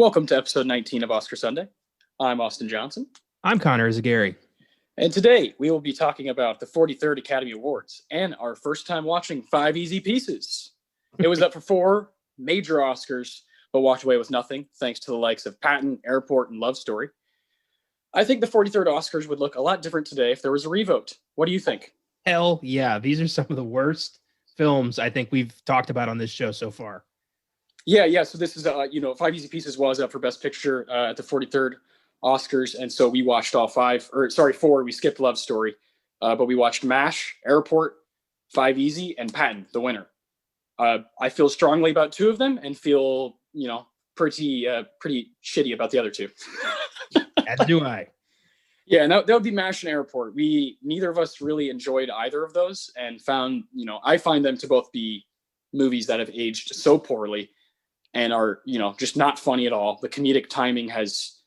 Welcome to episode 19 of Oscar Sunday. I'm Austin Johnson. I'm Connor Eyzaguirre. And today we will be talking about the 43rd Academy Awards and our first time watching 5 Easy Pieces. It was up for 4 major Oscars, but walked away with nothing, thanks to the likes of Patton, Airport, and Love Story. I think the 43rd Oscars would look a lot different today if there was a revote. What do you think? Hell yeah. These are some of the worst films I think we've talked about on this show so far. Yeah. So this is, 5 Easy Pieces was up for Best Picture at the 43rd Oscars. And so we watched all 4. We skipped Love Story. But we watched MASH, Airport, 5 Easy, and Patton, the winner. I feel strongly about 2 of them and feel, pretty shitty about the other 2. As do I. Yeah, and that would be MASH and Airport. Neither of us really enjoyed either of those and found, I find them to both be movies that have aged so poorly and are, just not funny at all. The comedic timing is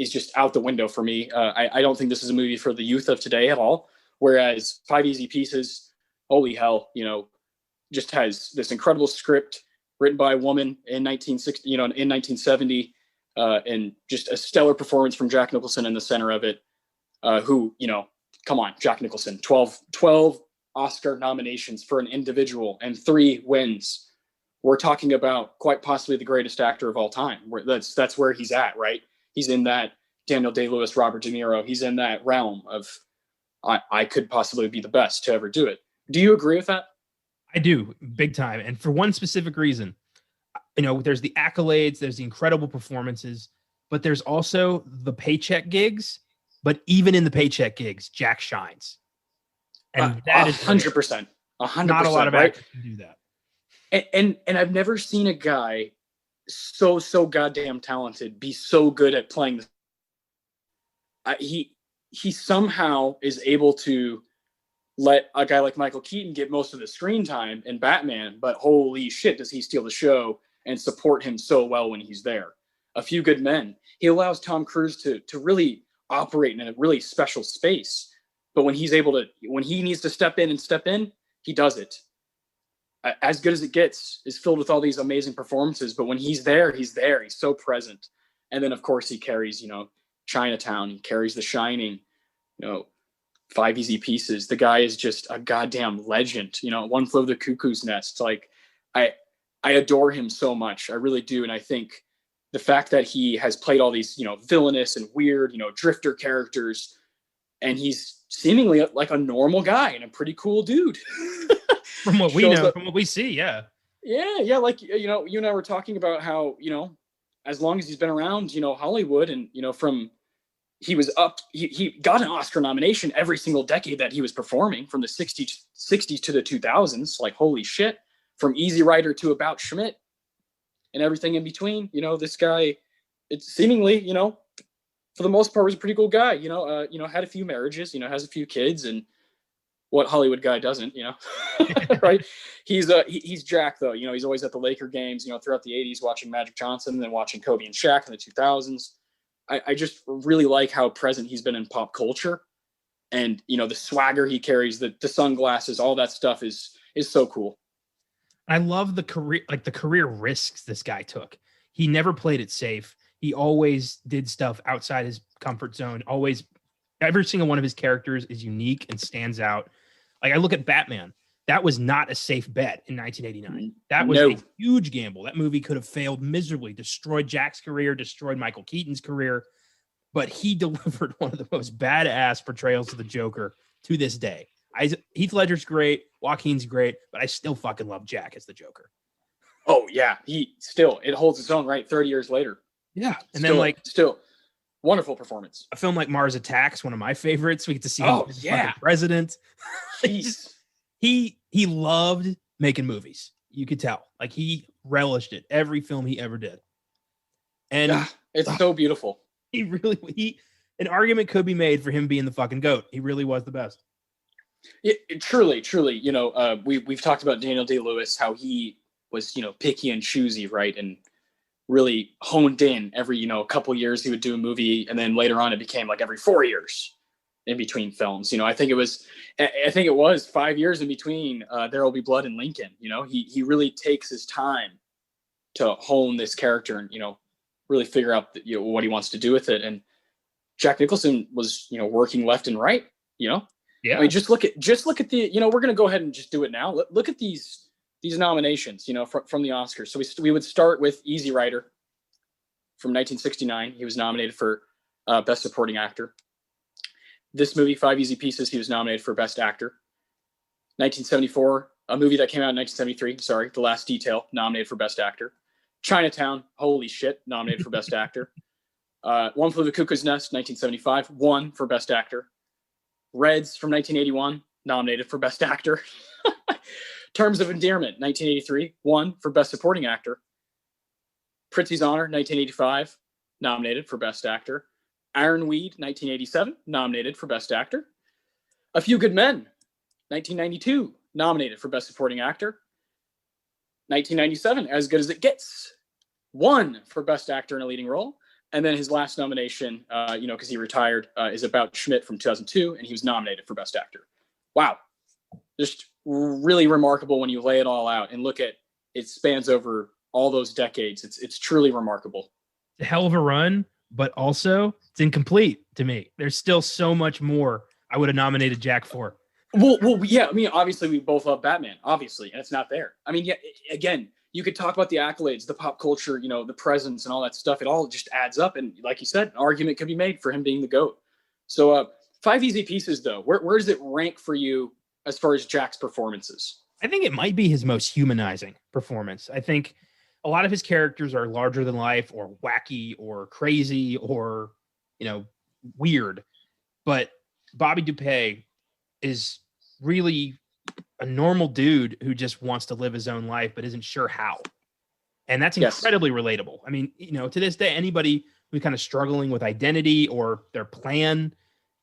just out the window for me. I don't think this is a movie for the youth of today at all. Whereas 5 Easy Pieces, holy hell, just has this incredible script written by a woman in 1970, and just a stellar performance from Jack Nicholson in the center of it. Who, come on, Jack Nicholson, 12 Oscar nominations for an individual and 3 wins. We're talking about quite possibly the greatest actor of all time. That's where he's at, right? He's in that Daniel Day-Lewis, Robert De Niro. He's in that realm of I could possibly be the best to ever do it. Do you agree with that? I do, big time. And for one specific reason, there's the accolades, there's the incredible performances, but there's also the paycheck gigs. But even in the paycheck gigs, Jack shines. And that is 100%. 100%. Not a lot of actors can do that. And I've never seen a guy so goddamn talented be so good at playing. He somehow is able to let a guy like Michael Keaton get most of the screen time in Batman, but holy shit, does he steal the show and support him so well when he's there. A Few Good Men. He allows Tom Cruise to really operate in a really special space, but when he needs to step in, he does it. As Good as It Gets is filled with all these amazing performances, but when he's there, he's so present. And then of course he carries, Chinatown, he carries The Shining, 5 Easy Pieces. The guy is just a goddamn legend. One Flew Over the Cuckoo's Nest. Like I adore him so much. I really do. And I think the fact that he has played all these, villainous and weird, drifter characters, and he's seemingly like a normal guy and a pretty cool dude. From what we know, from what we see, yeah. Yeah. Like, you and I were talking about how, as long as he's been around, Hollywood and, he got an Oscar nomination every single decade that he was performing, from the 60s to the 2000s. Like, holy shit, from Easy Rider to About Schmidt and everything in between. This guy, it's seemingly, for the most part, was a pretty cool guy. Had a few marriages, has a few kids, and what Hollywood guy doesn't, right? He's Jack though. He's always at the Laker games, throughout the 80s, watching Magic Johnson, and then watching Kobe and Shaq in the 2000s. I just really like how present he's been in pop culture, and the swagger he carries, the sunglasses, all that stuff is so cool. I love the career risks this guy took. He never played it safe. He always did stuff outside his comfort zone. Always, every single one of his characters is unique and stands out. Like, I look at Batman. That was not a safe bet in 1989. That was a huge gamble. That movie could have failed miserably, destroyed Jack's career, destroyed Michael Keaton's career. But he delivered one of the most badass portrayals of the Joker to this day. Heath Ledger's great, Joaquin's great, but I still fucking love Jack as the Joker. Oh yeah, it holds its own, right? 30 years later. Yeah, and still wonderful performance. A film like Mars Attacks, one of my favorites. We get to see him as fucking president. He loved making movies. You could tell, like, he relished it. Every film he ever did, and it's so beautiful. An argument could be made for him being the fucking GOAT. He really was the best. Truly. We've talked about Daniel Day-Lewis, how he was, picky and choosy, right? And really honed in every, couple years he would do a movie. And then later on, it became like every 4 years in between films. I think it was 5 years in between There Will Be Blood and Lincoln. He really takes his time to hone this character and, really figure out what he wants to do with it. And Jack Nicholson was, working left and right, Yeah. I mean, just look at the, we're going to go ahead and just do it now. Look at these nominations, from the Oscars. So we would start with Easy Rider from 1969. He was nominated for Best Supporting Actor. This movie, Five Easy Pieces, he was nominated for Best Actor. 1974, a movie that came out in 1973, The Last Detail, nominated for Best Actor. Chinatown, holy shit, nominated for Best Actor. One Flew Over the Cuckoo's Nest, 1975, won for Best Actor. Reds from 1981, nominated for Best Actor. Terms of Endearment, 1983, won for Best Supporting Actor. Prizzi's Honor, 1985, nominated for Best Actor. Ironweed, 1987, nominated for Best Actor. A Few Good Men, 1992, nominated for Best Supporting Actor. 1997, As Good as It Gets, won for Best Actor in a Leading Role. And then his last nomination, because he retired, is About Schmidt from 2002, and he was nominated for Best Actor. Wow. Just really remarkable when you lay it all out and look at it spans over all those decades. It's truly remarkable. It's a hell of a run, but also it's incomplete to me. There's still so much more I would have nominated Jack for. Well, yeah. I mean, obviously, we both love Batman, obviously, and it's not there. I mean, yeah. Again, you could talk about the accolades, the pop culture, the presence, and all that stuff. It all just adds up, and like you said, an argument could be made for him being the GOAT. So, Five Easy Pieces, though, where does it rank for you as far as Jack's performances? I think it might be his most humanizing performance. I think a lot of his characters are larger than life, or wacky, or crazy, or weird, but Bobby Dupay is really a normal dude who just wants to live his own life, but isn't sure how. And that's incredibly relatable. I mean, to this day, anybody who's kind of struggling with identity or their plan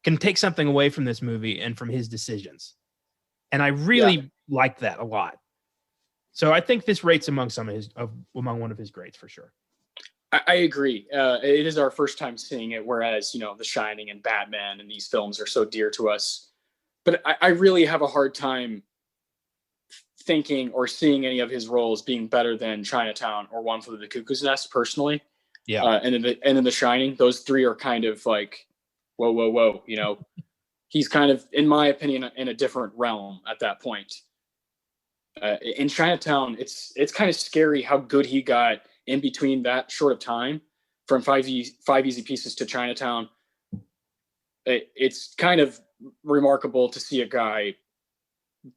can take something away from this movie and from his decisions. And I really like that a lot. So I think this rates among one of his greats for sure. I agree. It is our first time seeing it, whereas, The Shining and Batman and these films are so dear to us. But I really have a hard time thinking or seeing any of his roles being better than Chinatown or One Flew Over the Cuckoo's Nest, personally. Yeah. And then The Shining, those three are kind of like, whoa. He's kind of, in my opinion, in a different realm at that point. In Chinatown, it's kind of scary how good he got in between that short of time, from Five Easy Pieces to Chinatown. It's kind of remarkable to see a guy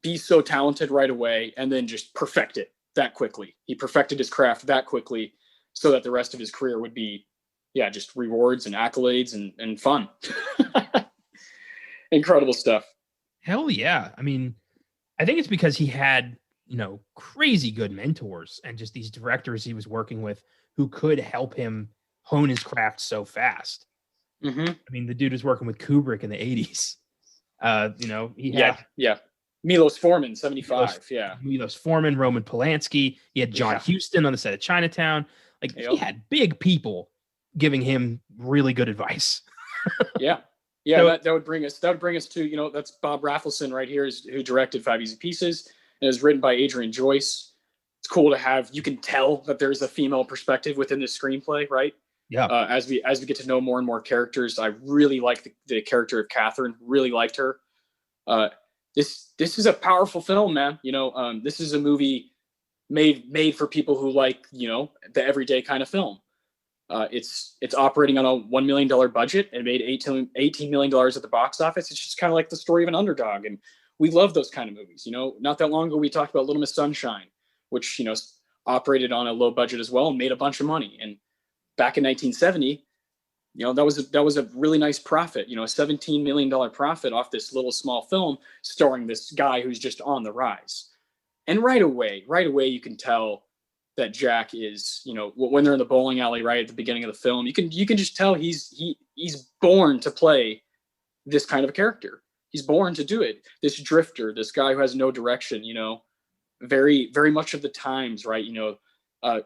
be so talented right away and then just perfect it that quickly. He perfected his craft that quickly so that the rest of his career would be, just rewards and accolades and fun. Incredible stuff. Hell yeah. I mean, I think it's because he had, crazy good mentors and just these directors he was working with who could help him hone his craft so fast. Mm-hmm. I mean, the dude was working with Kubrick in the 80s. He had Milos Forman, 75. Milos Forman, Roman Polanski. He had John Huston on the set of Chinatown. Like, he had big people giving him really good advice. So, that would bring us to, that's Bob Rafelson right here, who directed Five Easy Pieces, and is written by Adrian Joyce. It's cool to have, you can tell that there's a female perspective within the screenplay, right? Yeah. As we get to know more and more characters, I really like the character of Catherine. Really liked her. This is a powerful film, man. This is a movie made for people who like, the everyday kind of film. It's operating on a $1 million budget and made $18 million at the box office. It's just kind of like the story of an underdog, and we love those kind of movies. Not that long ago we talked about Little Miss Sunshine, which operated on a low budget as well and made a bunch of money. And back in 1970, that was a really nice profit. A $17 million profit off this little small film starring this guy who's just on the rise. And right away, you can tell that Jack is, when they're in the bowling alley right at the beginning of the film, you can just tell he's born to play this kind of a character. He's born to do it. This drifter, this guy who has no direction, very, very much of the times, right?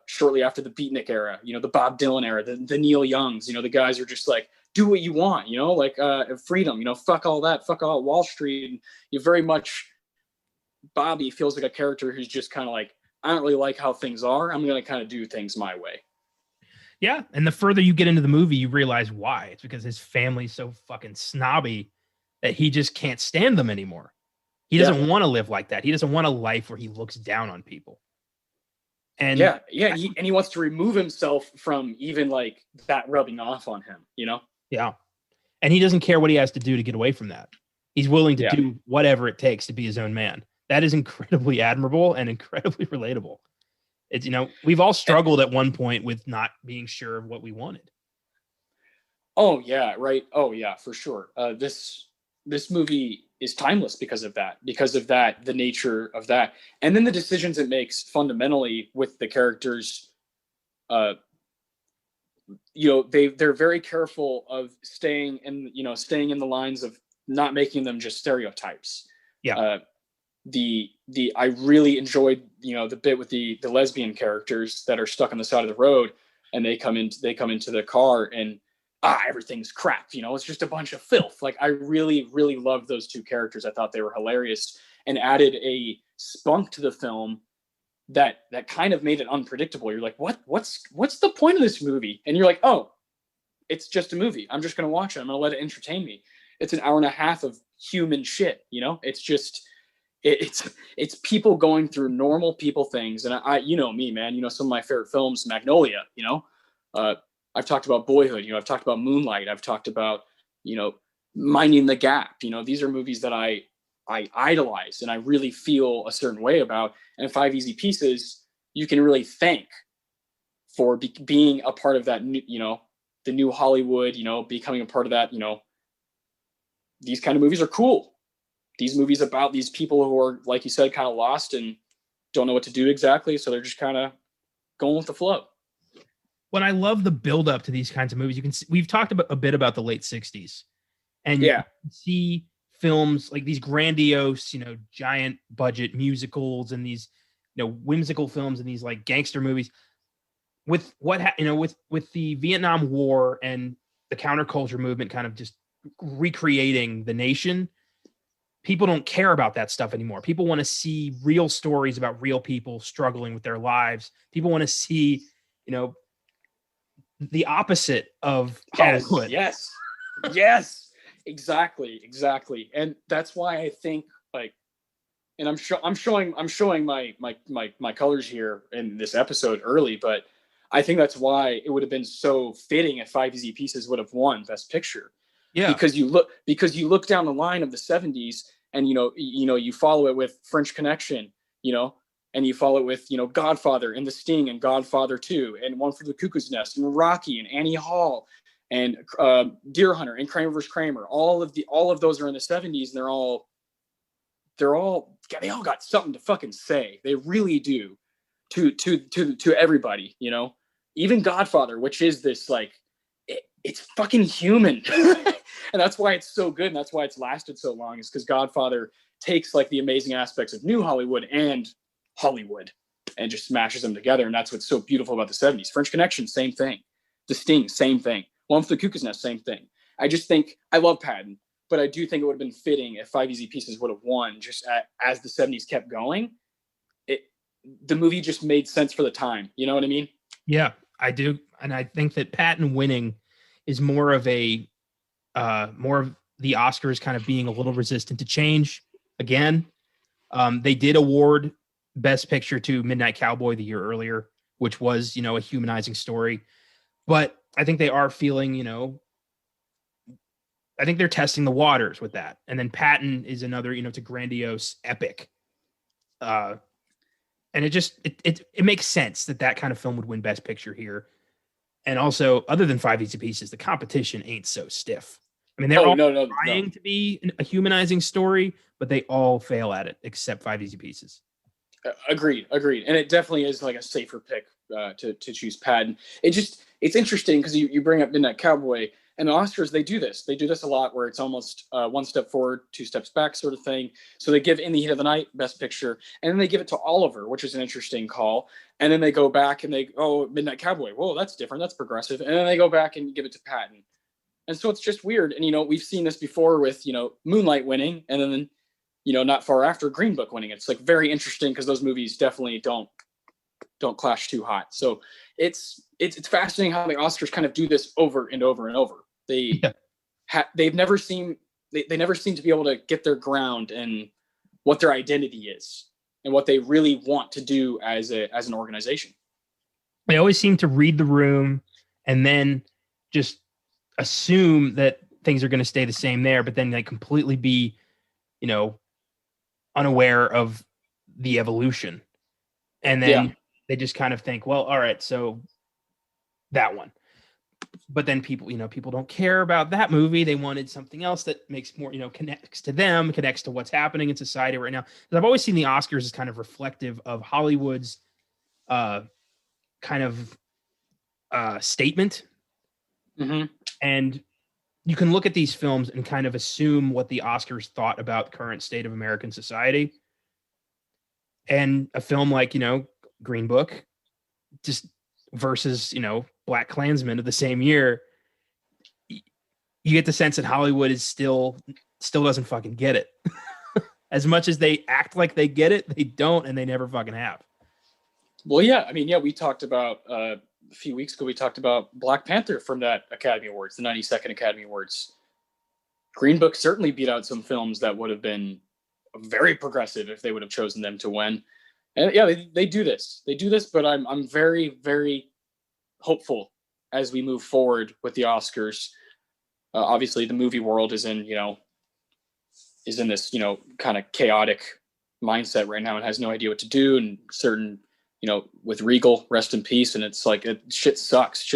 Shortly after the Beatnik era, the Bob Dylan era, the Neil Youngs, the guys are just like, do what you want, freedom, fuck all that, fuck all Wall Street. And you very much, Bobby feels like a character who's just kind of like, I don't really like how things are. I'm going to kind of do things my way. Yeah, and the further you get into the movie, you realize why. It's because his family's so fucking snobby that he just can't stand them anymore. He Yeah. doesn't want to live like that. He doesn't want a life where he looks down on people. And Yeah, yeah, and he wants to remove himself from even like that rubbing off on him, you know? yeah, and he doesn't care what he has to do to get away from that. He's willing to Yeah. do whatever it takes to be his own man. That is incredibly admirable and incredibly relatable. It's, we've all struggled at one point with not being sure of what we wanted. Oh yeah, right. Oh yeah, for sure. This movie is timeless because of that. Because of that, the nature of that, and then the decisions it makes fundamentally with the characters. They're very careful of staying in the lines of not making them just stereotypes. Yeah. I really enjoyed the bit with the lesbian characters that are stuck on the side of the road, and they come into the car and everything's crap. It's just a bunch of filth. Like, I really, really loved those two characters. I thought they were hilarious and added a spunk to the film that kind of made it unpredictable. You're like, what's the point of this movie? And you're like, oh, it's just a movie. I'm just going to watch it. I'm going to let it entertain me. It's an hour and a half of human shit. It's just, it's people going through normal people things. And I me, man, some of my favorite films, Magnolia, I've talked about Boyhood, I've talked about Moonlight. I've talked about, Minding the Gap. These are movies that I idolize and I really feel a certain way about. And Five Easy Pieces, you can really thank for being a part of that, the new Hollywood, becoming a part of that. These kind of movies are cool. These movies about these people who are, like you said, kind of lost and don't know what to do exactly. So they're just kind of going with the flow. When I love the build up to these kinds of movies, you can see, we've talked a bit about the late 60s, and you can see films like these grandiose, giant budget musicals and these, whimsical films and these like gangster movies with with the Vietnam War and the counterculture movement kind of just recreating the nation. People don't care about that stuff anymore. People want to see real stories about real people struggling with their lives. People want to see, the opposite of Hollywood. Yes, exactly. And that's why I think, like, and I'm showing my colors here in this episode early, but I think that's why it would have been so fitting if Five Easy Pieces would have won Best Picture. Yeah, because you look down the line of the 70s, and you follow it with French Connection, and you follow it with Godfather and The Sting and Godfather 2 and One for the Cuckoo's Nest and Rocky and Annie Hall and Deer Hunter and Kramer vs. Kramer. All of those are in the 70s, and they all got something to fucking say. They really do to everybody. Even Godfather, which is this like, it's fucking human. And that's why it's so good, and that's why it's lasted so long, is because Godfather takes like the amazing aspects of New Hollywood and Hollywood and just smashes them together. And that's what's so beautiful about the 70s. French Connection, same thing. The Sting, same thing. One for the Cuckoo's Nest, same thing. I just think, I love Patton, but I do think it would have been fitting if Five Easy Pieces would have won, just as the 70s kept going. The movie just made sense for the time. You know what I mean? Yeah, I do. And I think that Patton winning is more of the Oscars kind of being a little resistant to change again. They did award Best Picture to Midnight Cowboy the year earlier, which was, a humanizing story. But I think they are feeling, I think they're testing the waters with that. And then Patton is another, it's a grandiose epic. And it makes sense that kind of film would win Best Picture here. And also, other than Five Easy Pieces, the competition ain't so stiff. I mean, they're all trying to be a humanizing story, but they all fail at it except Five Easy Pieces. Agreed. And it definitely is like a safer pick to choose Patton. It's interesting because you bring up Midnight Cowboy, and the Oscars, they do this. They do this a lot, where it's almost one step forward, two steps back sort of thing. So they give In the Heat of the Night Best Picture, and then they give it to Oliver, which is an interesting call. And then they go back and Midnight Cowboy. Whoa, that's different. That's progressive. And then they go back and give it to Patton. And so it's just weird. And, we've seen this before with, Moonlight winning, and then, not far after, Green Book winning. It's like very interesting because those movies definitely don't clash too hot. So it's fascinating how the Oscars kind of do this over and over and over. They've never seem they never seem to be able to get their ground and what their identity is and what they really want to do as an organization. They always seem to read the room and then just assume that things are going to stay the same there, but then they completely be, unaware of the evolution. And then they just kind of think, well, all right, so that one. But then people don't care about that movie. They wanted something else that makes more, connects to them, connects to what's happening in society right now. Because I've always seen the Oscars as kind of reflective of Hollywood's kind of statement. Mm-hmm. And you can look at these films and kind of assume what the Oscars thought about the current state of American society. And a film like, Green Book, just versus, Black Klansman of the same year, you get the sense that Hollywood is still doesn't fucking get it. As much as they act like they get it, they don't, and they never fucking have. Well, yeah. I mean, we talked about a few weeks ago, we talked about Black Panther from that Academy Awards, the 92nd Academy Awards. Green Book certainly beat out some films that would have been very progressive if they would have chosen them to win. And yeah, they do this. They do this, but I'm very, very hopeful as we move forward with the Oscars. Obviously, the movie world is in this kind of chaotic mindset right now and has no idea what to do. And certain, with Regal, rest in peace. And it's like shit sucks,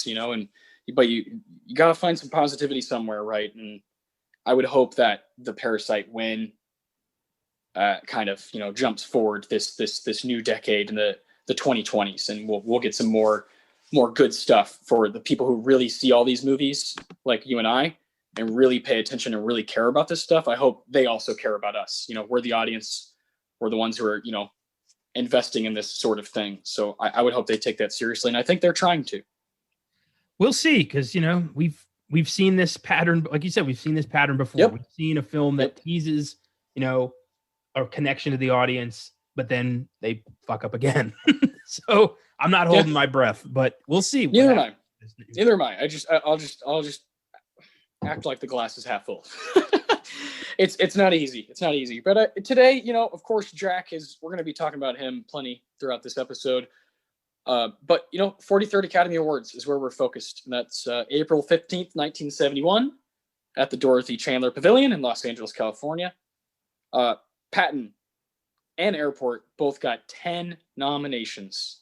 and but you gotta find some positivity somewhere, right? And I would hope that the Parasite win kind of jumps forward this new decade in the 2020s, and we'll get some more good stuff for the people who really see all these movies like you and I and really pay attention and really care about this stuff. I hope they also care about us. We're the audience. We're the ones who are investing in this sort of thing. So I would hope they take that seriously, and I think they're trying to. We'll see, because we've seen this pattern, like you said, we've seen this pattern before. Yep. We've seen a film that teases a connection to the audience, but then they fuck up again. So I'm not holding my breath, but we'll see. Neither am I. I'll just act like the glass is half full. It's not easy. It's not easy. But today, of course, we're going to be talking about him plenty throughout this episode. But 43rd Academy Awards is where we're focused. And that's April 15th, 1971 at the Dorothy Chandler Pavilion in Los Angeles, California. Patton and Airport both got 10 nominations.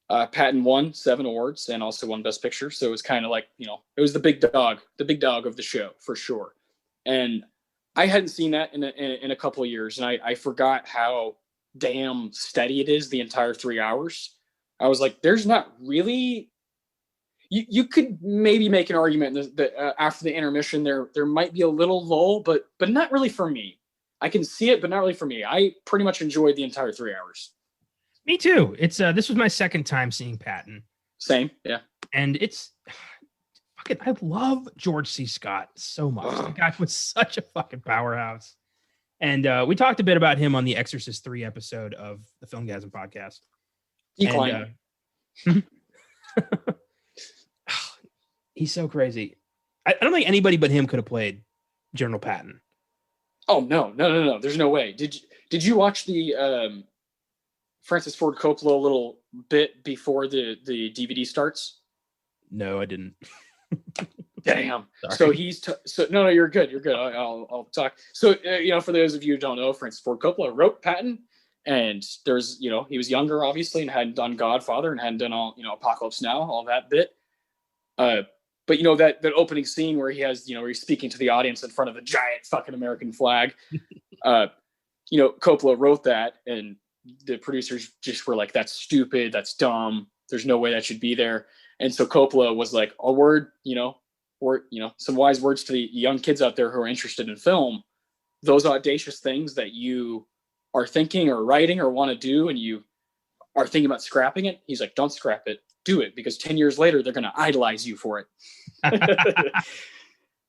Patton won 7 awards and also won Best Picture. So it was kind of like, it was the big dog of the show for sure. And I hadn't seen that in a couple of years. And I forgot how damn steady it is the entire 3 hours. I was like, there's not really, you could maybe make an argument that after the intermission, there might be a little lull, but not really for me. I can see it, but not really for me. I pretty much enjoyed the entire 3 hours. Me too. It's this was my second time seeing Patton. Same, yeah. And it's fucking, I love George C. Scott so much. The guy was such a fucking powerhouse. And we talked a bit about him on the Exorcist 3 episode of the Filmgazm podcast. He's so crazy. I don't think anybody but him could have played General Patton. Oh no! There's no way. Did you watch the Francis Ford Coppola little bit before the DVD starts? No, I didn't. Damn. Sorry. So no, you're good. You're good. I'll talk. So for those of you who don't know, Francis Ford Coppola wrote Patton, and there's he was younger obviously and hadn't done Godfather and hadn't done all Apocalypse Now, all that bit. But that opening scene where he has where he's speaking to the audience in front of a giant fucking American flag. Coppola wrote that, and the producers just were like, "That's stupid. That's dumb. There's no way that should be there." And so Coppola was like, "A word, some wise words to the young kids out there who are interested in film. Those audacious things that you are thinking or writing or want to do, and you are thinking about scrapping it." He's like, "Don't scrap it. Do it, because 10 years later, they're going to idolize you for it."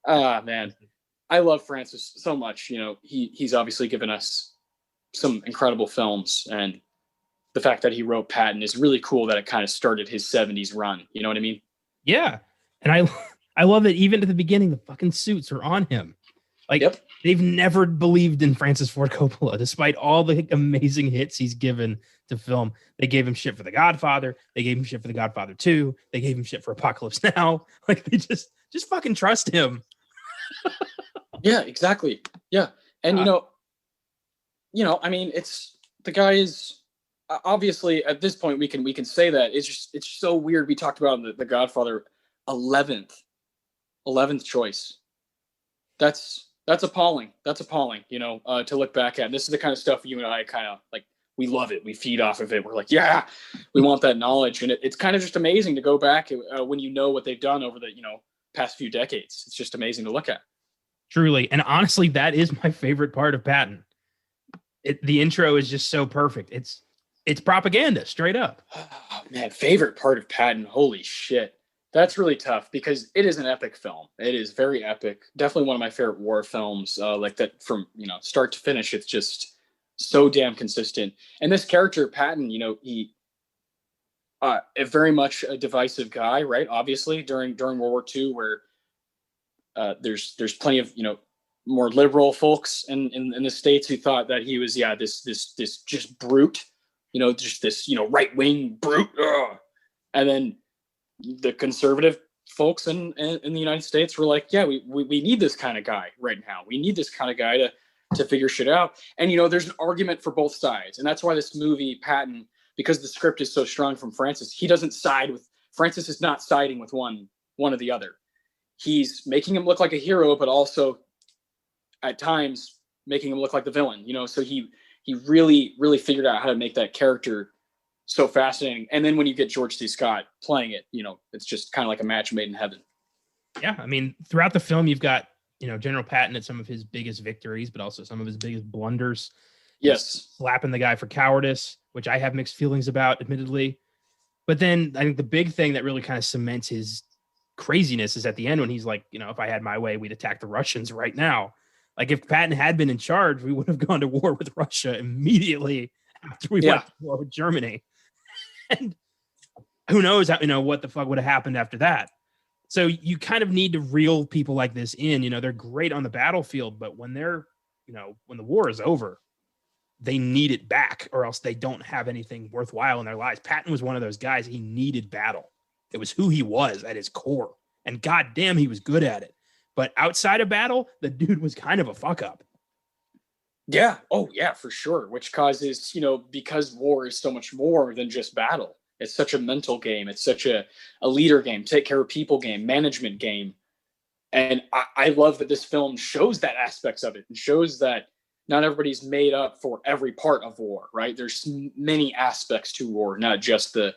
Man, I love Francis so much. He's obviously given us some incredible films, the fact that he wrote Patton is really cool. That it kind of started his '70s run. You know what I mean? Yeah, and I love that even at the beginning, the fucking suits are on him. Like, Yep. they've never believed in Francis Ford Coppola, despite all the amazing hits he's given to film. They gave him shit for The Godfather. They gave him shit for The Godfather 2. They gave him shit for Apocalypse Now. Like, they just fucking trust him. Yeah, exactly. Yeah. And, I mean, it's the guy is obviously at this point we can say that it's so weird. We talked about the Godfather 11th choice. That's appalling. That's appalling, to look back at. This is the kind of stuff you and I kind of like, we love it. We feed off of it. We're like, yeah, we want that knowledge. And it's kind of just amazing to go back when you know what they've done over the, past few decades. It's just amazing to look at. Truly. And honestly, that is my favorite part of Patton. The intro is just so perfect. It's propaganda, straight up. Oh, man, favorite part of Patton. Holy shit. That's really tough because it is an epic film. It is very epic. Definitely one of my favorite war films. Like that from, start to finish. It's just so damn consistent. And this character, Patton, he very much a divisive guy, right? Obviously during World War II, where there's plenty of, more liberal folks in the States who thought that he was, this just brute, just this, right wing brute. Ugh. And then the conservative folks in the United States were like, yeah, we need this kind of guy right now. We need this kind of guy to figure shit out. And, there's an argument for both sides. And that's why this movie, Patton, because the script is so strong from Francis, Francis is not siding with one or the other. He's making him look like a hero, but also at times making him look like the villain, so he really, really figured out how to make that character so fascinating. And then when you get George C. Scott playing it, it's just kind of like a match made in heaven. Yeah. I mean, throughout the film, you've got, General Patton at some of his biggest victories, but also some of his biggest blunders. Yes. He's slapping the guy for cowardice, which I have mixed feelings about, admittedly. But then I think the big thing that really kind of cements his craziness is at the end when he's like, if I had my way, we'd attack the Russians right now. Like, if Patton had been in charge, we would have gone to war with Russia immediately after we went to war with Germany. And who knows how, what the fuck would have happened after that. So you kind of need to reel people like this in. They're great on the battlefield, but when they're, when the war is over, they need it back, or else they don't have anything worthwhile in their lives. Patton was one of those guys. He needed battle. It was who he was at his core. And goddamn, he was good at it. But outside of battle, the dude was kind of a fuck up. Yeah. Oh, yeah, for sure. Which causes, because war is so much more than just battle. It's such a mental game. It's such a leader game, take care of people game, management game. And I love that this film shows that aspects of it and shows that not everybody's made up for every part of war, right? There's many aspects to war, not just the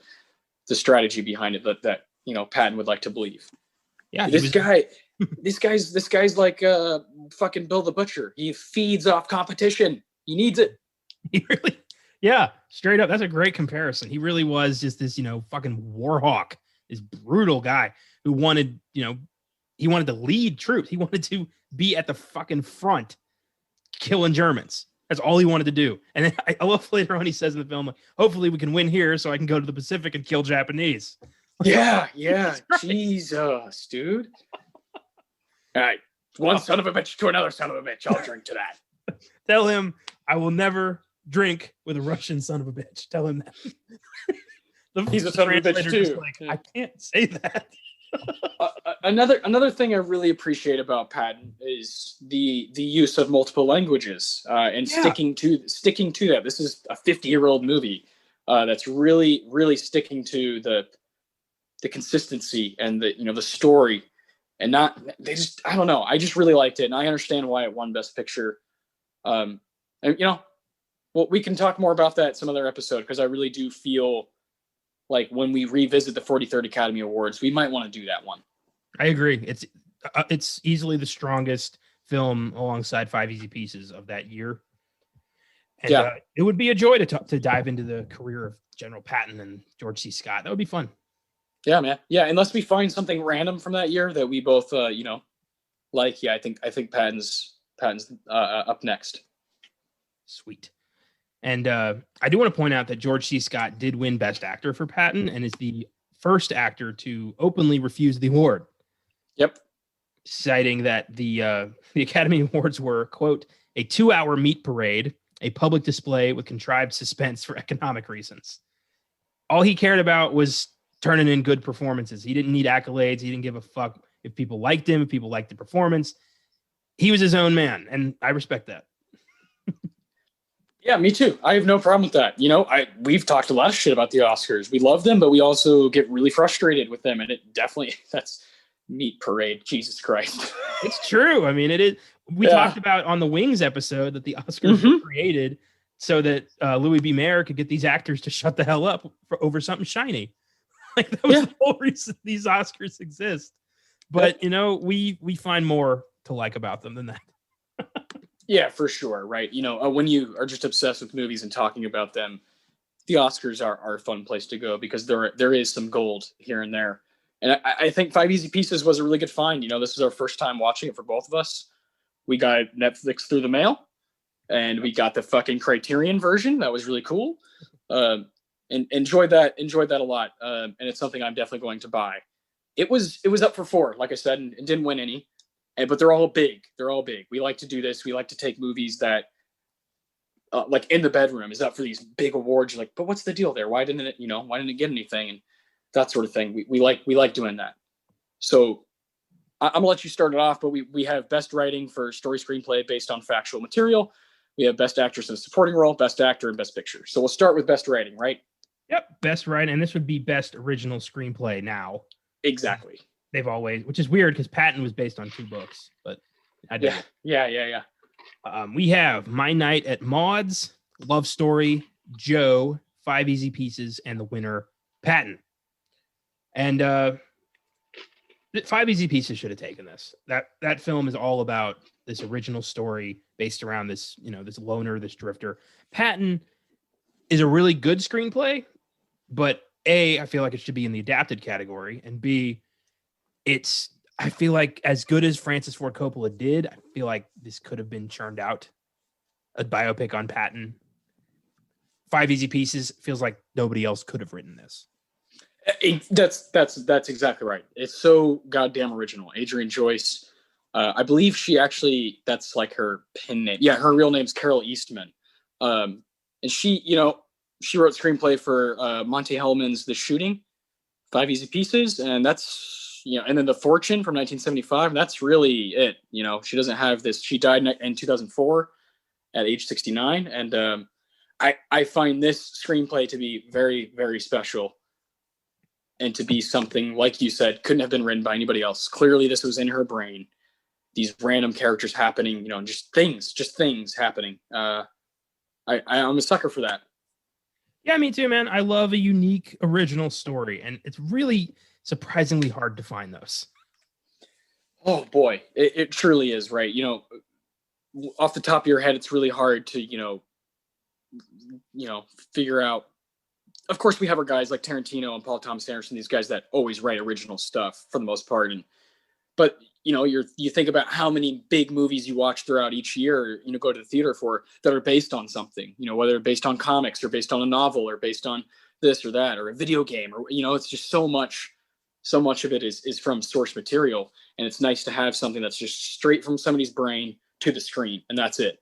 strategy behind it that Patton would like to believe. Yeah, this guy's like fucking Bill the Butcher. He feeds off competition. He needs it. He really, yeah, straight up. That's a great comparison. He really was just this, fucking war hawk, this brutal guy who wanted, he wanted to lead troops. He wanted to be at the fucking front, killing Germans. That's all he wanted to do. And then I love later on he says in the film, like, hopefully we can win here so I can go to the Pacific and kill Japanese. Yeah. Jesus, dude. All right. One son of a bitch to another son of a bitch. I'll drink to that. Tell him I will never drink with a Russian son of a bitch. Tell him that. He's a son of a bitch too. Like, I can't say that. Another thing I really appreciate about Patton is the use of multiple languages and sticking to that. This is a 50-year-old movie that's really, really sticking to the consistency and the story, and I don't know. I just really liked it, and I understand why it won Best Picture. And well, we can talk more about that some other episode, because I really do feel like when we revisit the 43rd Academy Awards, we might want to do that one. I agree. It's easily the strongest film alongside Five Easy Pieces of that year. And it would be a joy to dive into the career of General Patton and George C. Scott. That would be fun. Yeah, man. Yeah, unless we find something random from that year that we both, like. Yeah, I think Patton's up next. Sweet. And I do want to point out that George C. Scott did win Best Actor for Patton and is the first actor to openly refuse the award. Yep. Citing that the Academy Awards were, quote, a 2-hour meat parade, a public display with contrived suspense for economic reasons. All he cared about was turning in good performances. He didn't need accolades. He didn't give a fuck if people liked him, if people liked the performance. He was his own man, and I respect that. Yeah, me too. I have no problem with that. We've talked a lot of shit about the Oscars. We love them, but we also get really frustrated with them, and it definitely, that's meat parade. Jesus Christ. It's true. I mean, it is. We talked about on the Wings episode that the Oscars were created so that Louis B. Mayer could get these actors to shut the hell up over something shiny. Like that was the whole reason these Oscars exist. But we find more to like about them than that. Yeah, for sure. Right. When you are just obsessed with movies and talking about them, the Oscars are a fun place to go because there is some gold here and there. And I think Five Easy Pieces was a really good find. This is our first time watching it for both of us. We got Netflix through the mail, and we got the fucking Criterion version. That was really cool. And enjoyed that a lot. And it's something I'm definitely going to buy. It was up for 4, like I said, and didn't win any. But they're all big. We like to do this. We like to take movies that, like In the Bedroom, is up for these big awards. You're like, but what's the deal there? Why didn't it get anything? And that sort of thing. We like doing that. So I'm gonna let you start it off. But we have best writing for story screenplay based on factual material. We have best actress in a supporting role, best actor, and best picture. So we'll start with best writing, right? Yep, best writing, and this would be best original screenplay now. Exactly. They've always, which is weird because Patton was based on 2 books, but I did. Yeah. We have My Night at Maud's, Love Story, Joe, 5 Easy Pieces, and the winner, Patton. And 5 Easy Pieces should have taken this. That film is all about this original story based around this, this loner, this drifter. Patton is a really good screenplay, but A, I feel like it should be in the adapted category, and B, I feel like as good as Francis Ford Coppola did, I feel like this could have been churned out. A biopic on Patton. 5 Easy Pieces feels like nobody else could have written this. That's exactly right. It's so goddamn original. Adrienne Joyce, I believe that's like her pen name. Yeah, her real name's Carol Eastman. And she wrote screenplay for Monte Hellman's The Shooting, 5 Easy Pieces, and that's and then The Fortune from 1975. And that's really it. She doesn't have this. She died in 2004 at age 69, and I find this screenplay to be very, very special, and to be something, like you said, couldn't have been written by anybody else. Clearly, this was in her brain. These random characters happening, just things happening. I'm a sucker for that. Yeah, me too, man. I love a unique original story, and it's really surprisingly hard to find those. Oh boy, it truly is, right? Off the top of your head, it's really hard to figure out. Of course, we have our guys like Tarantino and Paul Thomas Anderson, these guys that always write original stuff for the most part. But you think about how many big movies you watch throughout each year, go to the theater for, that are based on something, whether they're based on comics or based on a novel or based on this or that or a video game, or it's just so much of it is from source material. And it's nice to have something that's just straight from somebody's brain to the screen, and that's it.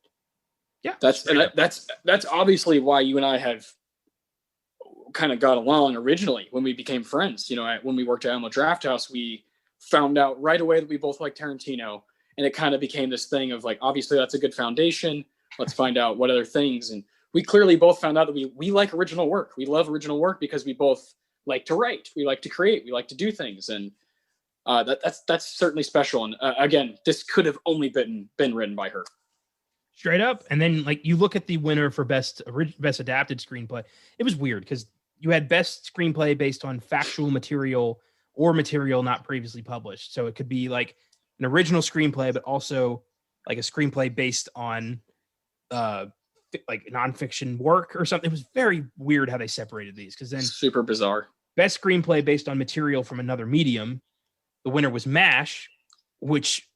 Yeah, that's obviously why you and I have kind of got along originally when we became friends. When we worked at Alamo Drafthouse, we found out right away that we both like Tarantino, and it kind of became this thing of like, obviously that's a good foundation. Let's find out what other things. And we clearly both found out that we like original work. We love original work because we both like to write. We like to create. We like to do things. And that's certainly special. And again, this could have only been written by her. Straight up. And then like you look at the winner for best adapted screenplay. It was weird because you had best screenplay based on factual material or material not previously published. So it could be like an original screenplay, but also like a screenplay based on like nonfiction work or something. It was very weird how they separated these, because then super bizarre. Best screenplay based on material from another medium. The winner was MASH, which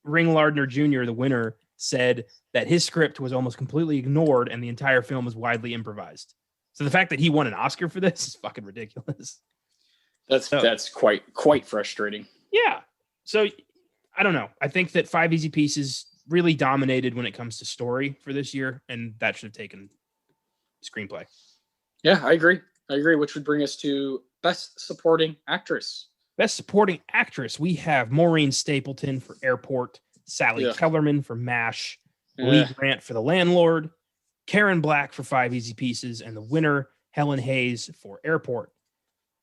Ring Lardner Jr., the winner, said that his script was almost completely ignored and the entire film was widely improvised. So the fact that he won an Oscar for this is fucking ridiculous. That's quite frustrating. Yeah. So I don't know. I think that Five Easy Pieces really dominated when it comes to story for this year, and that should have taken screenplay. Yeah, I agree. Which would bring us to Best Supporting Actress. Best Supporting Actress, we have Maureen Stapleton for Airport, Sally Kellerman for MASH, Lee Grant for The Landlord, Karen Black for Five Easy Pieces, and the winner, Helen Hayes for Airport.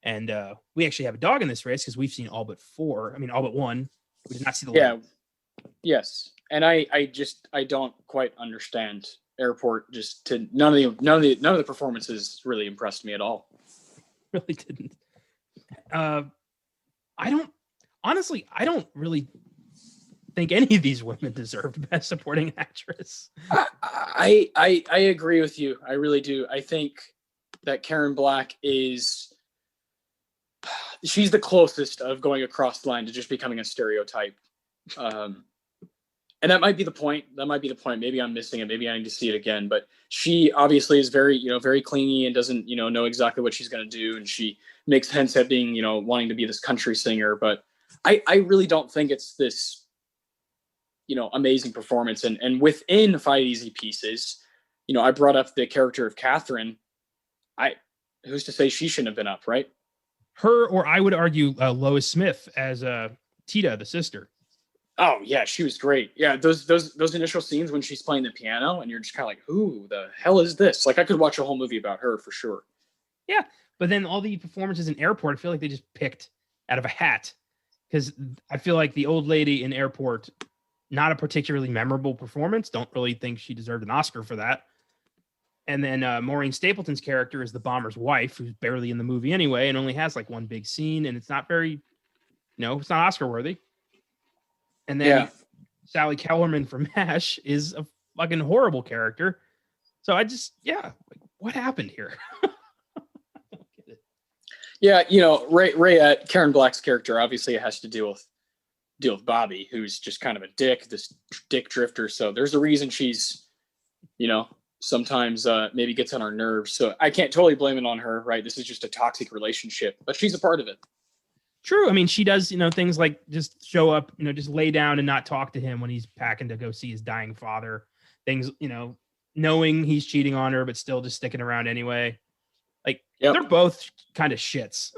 And we actually have a dog in this race because we've seen all but one. We did not see the Landlord. Yes. And I don't quite understand Airport. Just to none of the performances really impressed me at all. Really didn't. I don't really think any of these women deserved Best Supporting Actress. I agree with you. I really do. I think that Karen Black she's the closest of going across the line to just becoming a stereotype. And that might be the point. Maybe I'm missing it. Maybe I need to see it again. But she obviously is very, very clingy and doesn't, know exactly what she's going to do. And she makes hints at being, wanting to be this country singer. But I really don't think it's this, amazing performance. And within Five Easy Pieces, I brought up the character of Catherine. Who's to say she shouldn't have been up, right? Her, or I would argue Lois Smith as Tita, the sister. Oh yeah, she was great. Yeah, those initial scenes when she's playing the piano and you're just kind of like, who the hell is this? Like I could watch a whole movie about her for sure. Yeah, but then all the performances in Airport, I feel like they just picked out of a hat, because I feel like the old lady in Airport, not a particularly memorable performance. Don't really think she deserved an Oscar for that. And then Maureen Stapleton's character is the bomber's wife, who's barely in the movie anyway, and only has like one big scene, and it's not very, it's not Oscar worthy. And then Sally Kellerman from MASH is a fucking horrible character. So I just, what happened here? I don't get it. Yeah, Ray Karen Black's character obviously has to deal with Bobby, who's just kind of a dick, this dick drifter. So there's a reason she's, sometimes maybe gets on our nerves. So I can't totally blame it on her, right? This is just a toxic relationship, but she's a part of it. True. I mean, she does, things like just show up, just lay down and not talk to him when he's packing to go see his dying father. Things, knowing he's cheating on her, but still just sticking around anyway. Like, They're both kind of shits.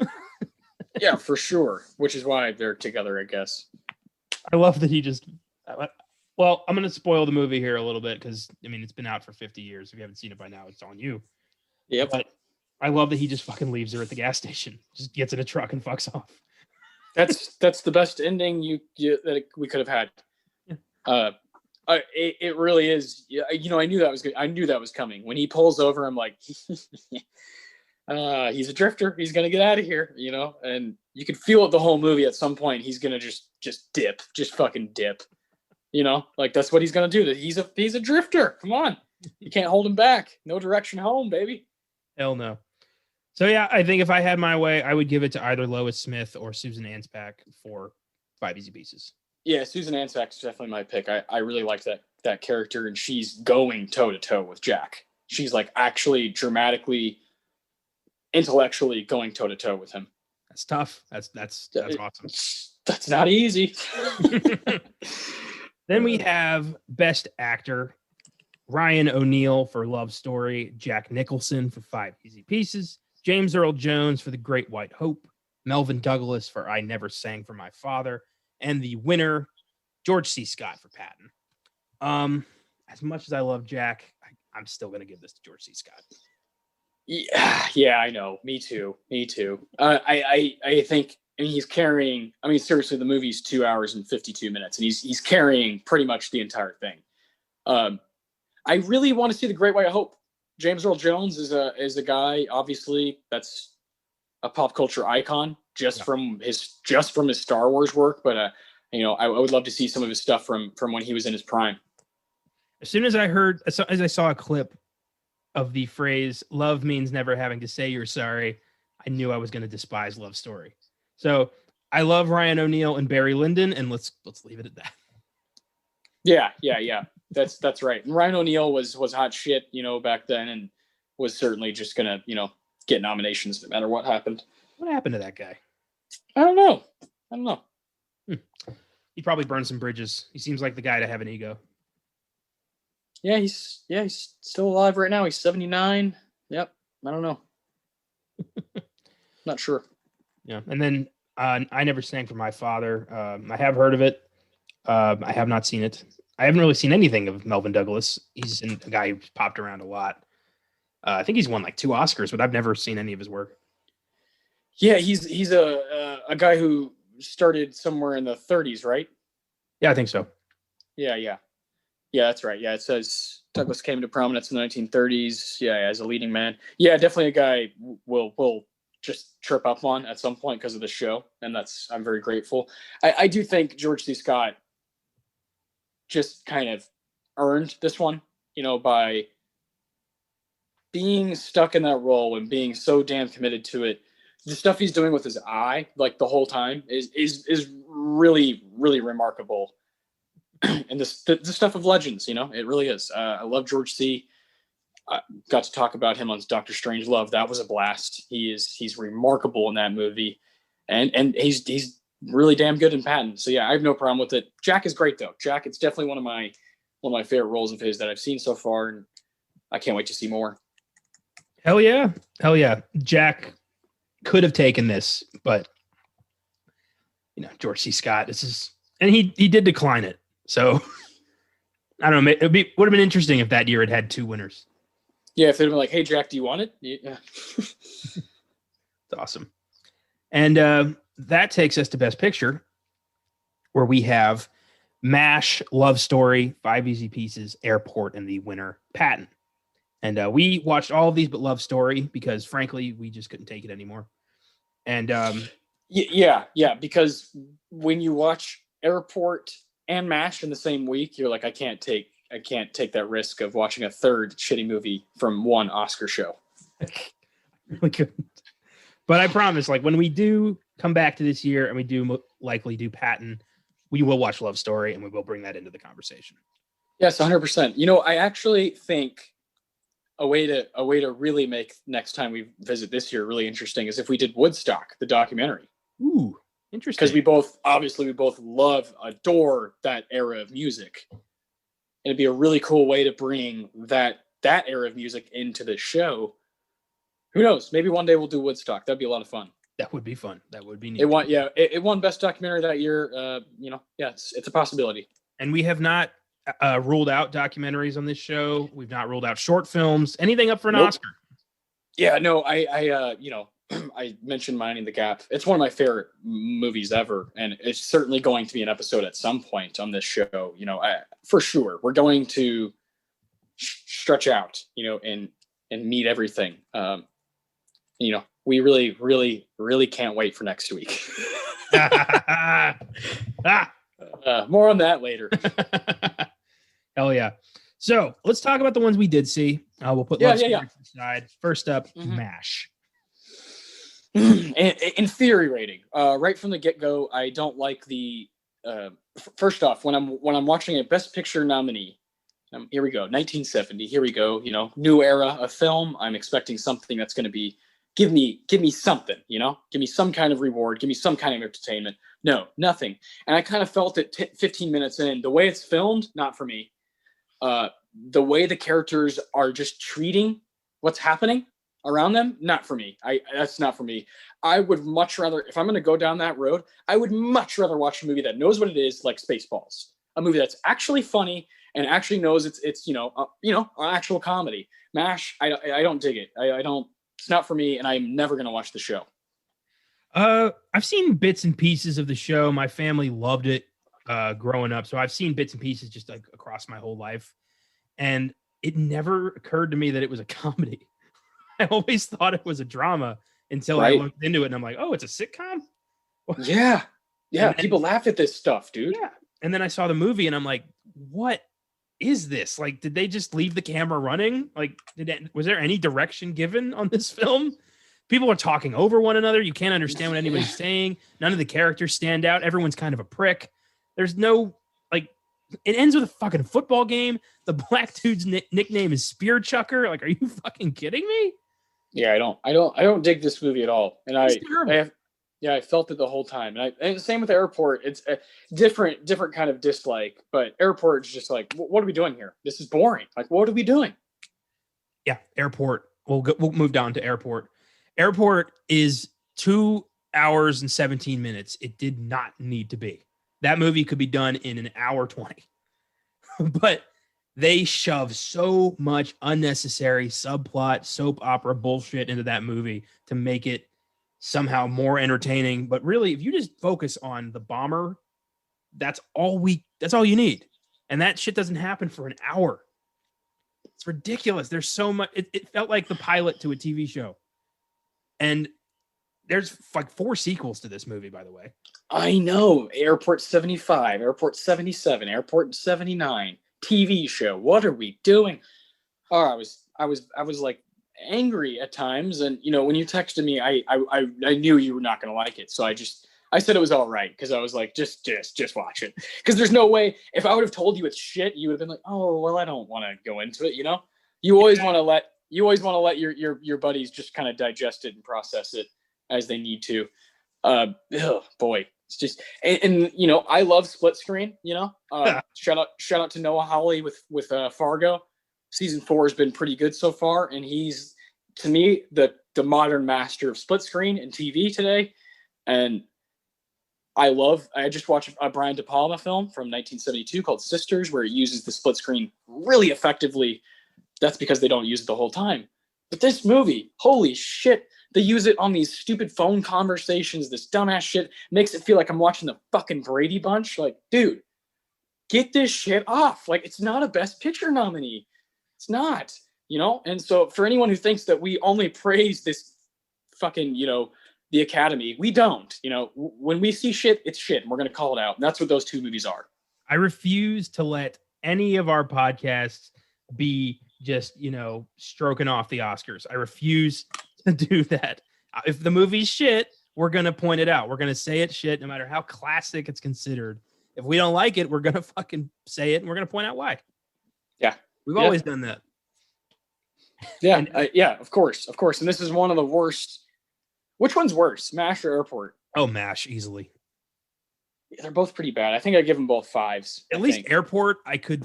Yeah, for sure. Which is why they're together, I guess. I love that he just... Well, I'm going to spoil the movie here a little bit because, it's been out for 50 years. If you haven't seen it by now, it's on you. Yep. But I love that he just fucking leaves her at the gas station. Just gets in a truck and fucks off. That's the best ending that we could have had. Yeah. It really is. I knew that was good. I knew that was coming. When he pulls over, I'm like, he's a drifter. He's gonna get out of here, And you could feel it the whole movie. At some point, he's gonna just dip, just fucking dip. Like that's what he's gonna do. He's a drifter. Come on, you can't hold him back. No direction home, baby. Hell no. So yeah, I think if I had my way, I would give it to either Lois Smith or Susan Anspach for Five Easy Pieces. Yeah, Susan Anspach is definitely my pick. I really like that character, and she's going toe to toe with Jack. She's like actually dramatically, intellectually going toe to toe with him. That's tough. That's awesome. That's not easy. Then we have Best Actor, Ryan O'Neal for Love Story, Jack Nicholson for Five Easy Pieces, James Earl Jones for The Great White Hope, Melvin Douglas for I Never Sang for My Father, and the winner, George C. Scott for Patton. As much as I love Jack, I'm still going to give this to George C. Scott. Yeah, I know. Me too. I think he's carrying. Seriously, the movie's 2 hours and 52 minutes, and he's carrying pretty much the entire thing. I really want to see The Great White Hope. James Earl Jones is a guy, obviously, that's a pop culture icon from his Star Wars work. But I would love to see some of his stuff from when he was in his prime. As soon as I saw a clip of the phrase "love means never having to say you're sorry," I knew I was going to despise Love Story. So I love Ryan O'Neal and Barry Lyndon, and let's leave it at that. Yeah. That's right. And Ryan O'Neal was hot shit, back then, and was certainly just gonna, get nominations no matter what happened. What happened to that guy? I don't know. He probably burned some bridges. He seems like the guy to have an ego. Yeah, he's still alive right now. He's 79. Yep. I don't know. Not sure. Yeah. And then I Never Sang for My Father. I have heard of it. I have not seen it. I haven't really seen anything of Melvin Douglas. He's a guy who's popped around a lot. I think he's won like 2 Oscars, but I've never seen any of his work. Yeah, he's a guy who started somewhere in the 30s, right? Yeah, I think so. Yeah, that's right. Yeah, it says Douglas came to prominence in the 1930s. Yeah, as a leading man. Yeah, definitely a guy we'll just trip up on at some point because of the show, and I'm very grateful. I do think George C. Scott just kind of earned this one, by being stuck in that role and being so damn committed to it. The stuff he's doing with his eye, like the whole time, is really, really remarkable. And the stuff of legends, it really is. I love George C. Got to talk about him on Doctor Strangelove. That was a blast. He's remarkable in that movie, and he's really damn good in Patton. So yeah, I have no problem with it. Jack is great though. Jack, it's definitely one of my favorite roles of his that I've seen so far, and I can't wait to see more. Hell yeah. Jack could have taken this, but George C. Scott, and he did decline it. So I don't know. Would have been interesting if that year it had 2 winners. Yeah, if they'd been like, "Hey, Jack, do you want it?" Yeah. It's awesome. And that takes us to Best Picture, where we have MASH, Love Story, 5 Easy Pieces, Airport, and the winner, Patton. And we watched all of these but Love Story because, frankly, we just couldn't take it anymore. And yeah, because when you watch Airport and MASH in the same week, you're like, I can't take that risk of watching a third shitty movie from one Oscar show. Really couldn't. But I promise, like when we do come back to this year and we do likely do Patton, we will watch Love Story and we will bring that into the conversation. Yes, 100%. I actually think a way to really make next time we visit this year really interesting is if we did Woodstock, the documentary. Ooh, interesting. Because we both love, adore that era of music. And it'd be a really cool way to bring that era of music into the show. Who knows? Maybe one day we'll do Woodstock. That'd be a lot of fun. That would be fun. That would be neat. It won Best Documentary that year. It's a possibility. And we have not ruled out documentaries on this show. We've not ruled out short films. Anything up for an Oscar? Yeah, no. I mentioned Minding the Gap. It's one of my favorite movies ever, and it's certainly going to be an episode at some point on this show. For sure, we're going to stretch out, and meet everything. We really, really, really can't wait for next week. More on that later. Hell yeah. So let's talk about the ones we did see. We'll put Love Story to the side. First up, MASH. In theory rating, right from the get-go, I don't like the first off, when I'm watching a Best Picture nominee, here we go, 1970, here we go, new era of film. I'm expecting something that's going to be give me something, give me some kind of reward, give me some kind of entertainment. No, nothing. And I kind of felt it 15 minutes in, the way it's filmed, not for me. The way the characters are just treating what's happening around them, not for me. That's not for me. I would much rather, if I'm going to go down that road, I would much rather watch a movie that knows what it is, like Spaceballs, a movie that's actually funny and actually knows it's an actual comedy. MASH, I don't dig it. I don't. It's not for me, and I'm never going to watch the show. I've seen bits and pieces of the show. My family loved it growing up, so I've seen bits and pieces just like across my whole life, and it never occurred to me that it was a comedy. I always thought it was a drama until I looked into it, and I'm like, oh, it's a sitcom? Yeah. People laugh at this stuff, dude. Yeah. And then I saw the movie, and I'm like, what is this? Like, did they just leave the camera running? Like, was there any direction given on this film? People are talking over one another. You can't understand what anybody's saying. None of the characters stand out. Everyone's kind of a prick. There's no, like, It ends with a fucking football game. The black dude's nickname is Spear Chucker. Like, are you fucking kidding me? Yeah, I don't dig this movie at all. And I terrible. I felt it the whole time. And same with Airport. It's a different kind of dislike. But Airport is just like, what are we doing here? This is boring. Like, what are we doing? Yeah, Airport. We'll move down to Airport. Airport is 2 hours and 17 minutes. It did not need to be. That movie could be done in an hour 20. But they shove so much unnecessary subplot, soap opera bullshit into that movie to make it somehow more entertaining. But really, if you just focus on the bomber, that's all you need. And that shit doesn't happen for an hour. It's ridiculous. There's so much. It felt like the pilot to a TV show. And there's like 4 sequels to this movie, by the way. I know. Airport 75, Airport 77, Airport 79, TV show. What are we doing? Oh, I was like angry at times, and when you texted me, I knew you were not going to like it, so I said it was all right because I was like, just watch it, because there's no way if I would have told you it's shit, you would have been like, oh well, I don't want to go into it. You always want to let your buddies just kind of digest it and process it as they need to. Boy, it's just and I love split screen. Shout out to Noah Hawley with Fargo. Season 4 has been pretty good so far, and he's, to me, the modern master of split screen and TV today. And I just watched a Brian De Palma film from 1972 called Sisters, where it uses the split screen really effectively. That's because they don't use it the whole time. But this movie, holy shit, they use it on these stupid phone conversations. This dumbass shit makes it feel like I'm watching the fucking Brady Bunch. Like, dude, get this shit off. Like, it's not a Best Picture nominee. It's not, And so for anyone who thinks that we only praise this fucking, the Academy, we don't. When we see shit, it's shit, and we're going to call it out. And that's what those 2 movies are. I refuse to let any of our podcasts be just, stroking off the Oscars. I refuse to do that. If the movie's shit, we're going to point it out. We're going to say it's shit no matter how classic it's considered. If we don't like it, we're going to fucking say it, and we're going to point out why. Yeah. We've always done that. Yeah. Of course. And this is one of the worst. Which one's worse, MASH or Airport? Oh, MASH, easily. Yeah, they're both pretty bad. I think I give them both 5s. At least Airport, I could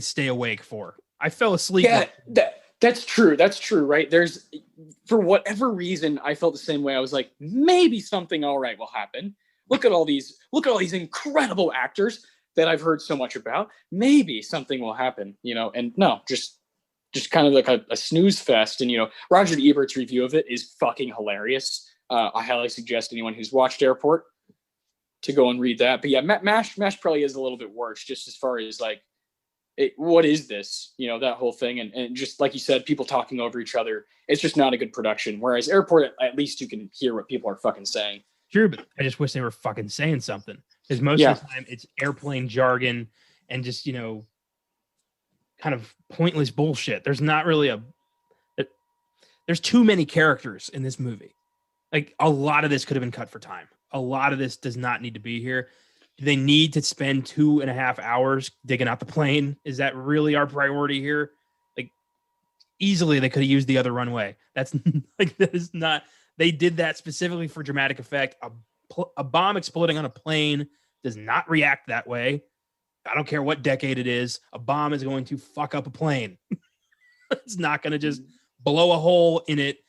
stay awake for. I fell asleep. Yeah, that's true. That's true, right? There's, for whatever reason, I felt the same way. I was like, maybe something all right will happen. Look at all these incredible actors that I've heard so much about. Maybe something will happen, and no, just kind of like a snooze fest. And, Roger Ebert's review of it is fucking hilarious. I highly suggest anyone who's watched Airport to go and read that. But yeah, MASH probably is a little bit worse, just as far as like, what is this? That whole thing. And just like you said, people talking over each other. It's just not a good production. Whereas Airport, at least you can hear what people are fucking saying. Sure, but I just wish they were fucking saying something. Because most of the time it's airplane jargon and just, kind of pointless bullshit. There's not really there's too many characters in this movie. Like, a lot of this could have been cut for time. A lot of this does not need to be here. Do they need to spend 2.5 hours digging out the plane? Is that really our priority here? Like, easily they could have used the other runway. That's like, that is not, they did that specifically for dramatic effect. A bomb exploding on a plane does not react that way. I don't care what decade it is. A bomb is going to fuck up a plane. It's not going to just blow a hole in it,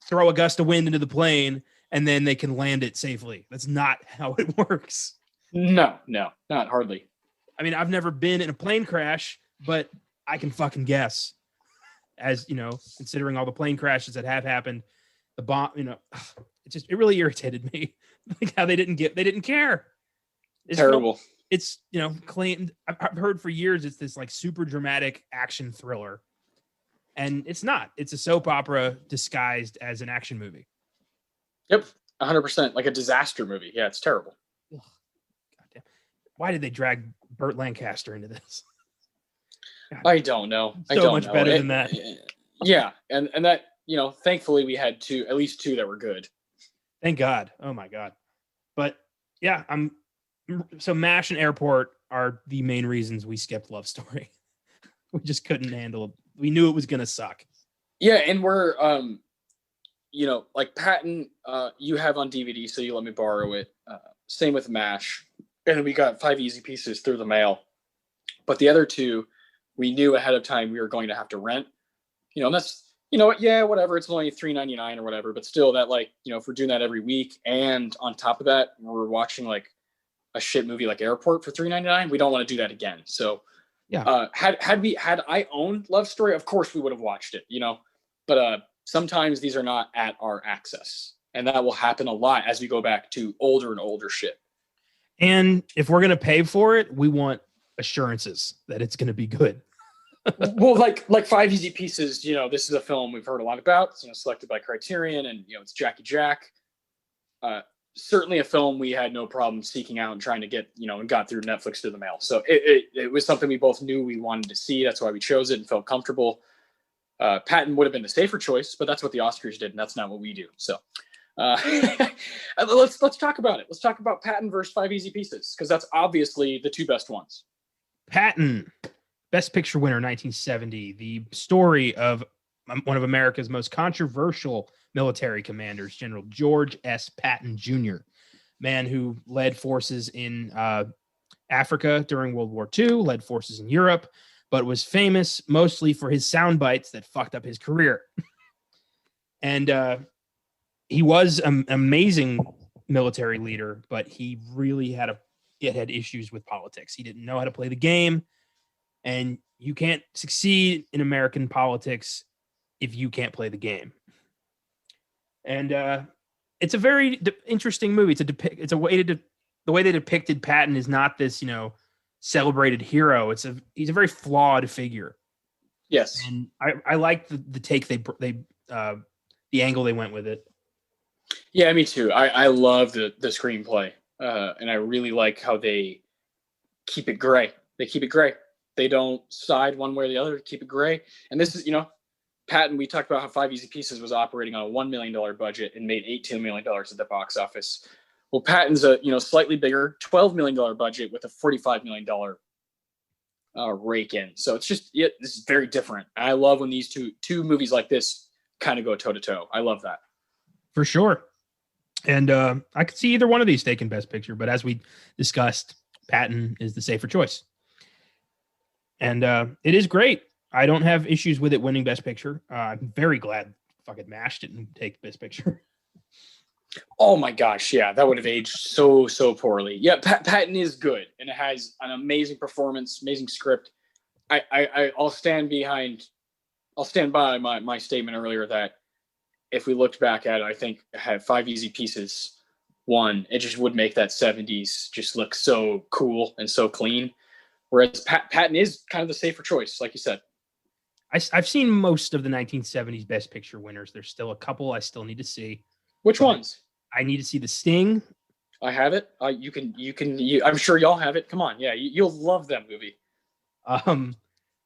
throw a gust of wind into the plane, and then they can land it safely. That's not how it works. No, not hardly. I mean, I've never been in a plane crash, but I can fucking guess. As, considering all the plane crashes that have happened, the bomb, it really irritated me. Like how they didn't care. It's terrible. It's, claimed, I've heard for years it's this like super dramatic action thriller. And it's not. It's a soap opera disguised as an action movie. Yep, 100%. Like a disaster movie. Yeah, it's terrible. Ugh, goddamn. Why did they drag Burt Lancaster into this? God, I don't know. So much better than that. Yeah, and that, thankfully we had at least two that were good. Thank God. Oh my God. But yeah, So MASH and Airport are the main reasons we skipped Love Story. We just couldn't handle it. We knew it was gonna suck. Yeah, and we're like Patton, you have on DVD, so you let me borrow it. Same with MASH, and then we got 5 Easy Pieces through the mail. But the other two, we knew ahead of time we were going to have to rent. And that's whatever. It's only $3.99 or whatever, but still, that if we're doing that every week, and on top of that, we're watching like a shit movie like Airport for $3.99. We don't want to do that again. So, yeah, had I owned Love Story, of course we would have watched it. But sometimes these are not at our access, and that will happen a lot as we go back to older and older shit. And if we're gonna pay for it, we want assurances that it's gonna be good. Well, like 5 Easy Pieces, this is a film we've heard a lot about. It's, selected by Criterion, and it's Jack. Certainly a film we had no problem seeking out and trying to get, and got through Netflix through the mail. So it was something we both knew we wanted to see. That's why we chose it and felt comfortable. Patton would have been the safer choice, but that's what the Oscars did, and that's not what we do. So let's talk about it. Let's talk about Patton versus 5 Easy Pieces, because that's obviously the two best ones. Patton, Best Picture winner, 1970. The story of one of America's most controversial military commanders, General George S. Patton Jr., man who led forces in Africa during World War II, led forces in Europe, but was famous mostly for his sound bites that fucked up his career. And he was an amazing military leader, but he really had issues with politics. He didn't know how to play the game, and you can't succeed in American politics if you can't play the game. And it's a very interesting movie. It's a way to the way they depicted Patton is not this, celebrated hero. He's a very flawed figure. Yes, and I like the take the angle they went with it. Yeah, me too. I love the screenplay, and I really like how they keep it gray. They don't side one way or the other. Keep it gray. And this is, Patton, we talked about how 5 Easy Pieces was operating on a $1 million budget and made $18 million at the box office. Well, Patton's a slightly bigger $12 million budget with a $45 million rake in. So it's just this is very different. I love when these two movies like this kind of go toe to toe. I love that for sure. And I could see either one of these taking Best Picture, but as we discussed, Patton is the safer choice. And it is great. I don't have issues with it winning Best Picture. I'm very glad fucking MASH didn't take Best Picture. Oh my gosh, yeah, that would have aged so poorly. Yeah, Patton is good, and it has an amazing performance, amazing script. I'll stand by my statement earlier that if we looked back at it, I think had 5 Easy Pieces won, it just would make that 70s just look so cool and so clean. Whereas Patton is kind of the safer choice, like you said. I've seen most of the 1970s Best Picture winners. There's still a couple I still need to see. Which ones? I need to see The Sting. I have it. You can. I'm sure y'all have it. Come on, yeah, you'll love that movie.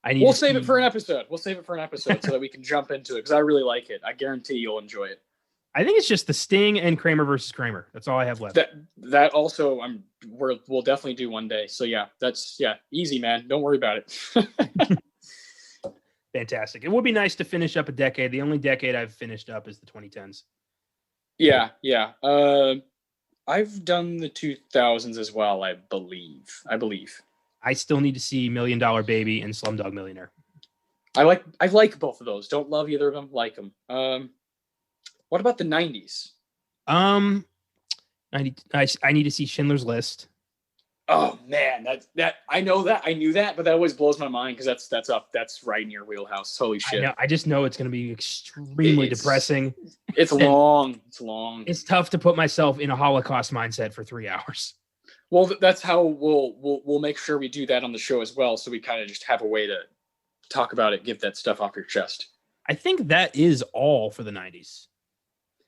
We'll save it for an episode. So that we can jump into it, because I really like it. I guarantee you'll enjoy it. I think it's just The Sting and Kramer versus Kramer. That's all I have left. That also we'll definitely do one day. So yeah, that's easy, man. Don't worry about it. Fantastic. It would be nice to finish up a decade. The only decade I've finished up is the 2010s. Yeah. I've done the 2000s as well, I believe. I still need to see $1 Million Baby and Slumdog Millionaire. I like both of those. Don't love either of them. Like them. What about the 90s? I need to see Schindler's List. Oh man, that I know that. I knew that, but that always blows my mind, because that's right in your wheelhouse. Holy shit. I just know it's going to be extremely depressing. It's long. It's tough to put myself in a Holocaust mindset for 3 hours. Well, that's how we'll make sure we do that on the show as well, so we kind of just have a way to talk about it, get that stuff off your chest. I think that is all for the 90s.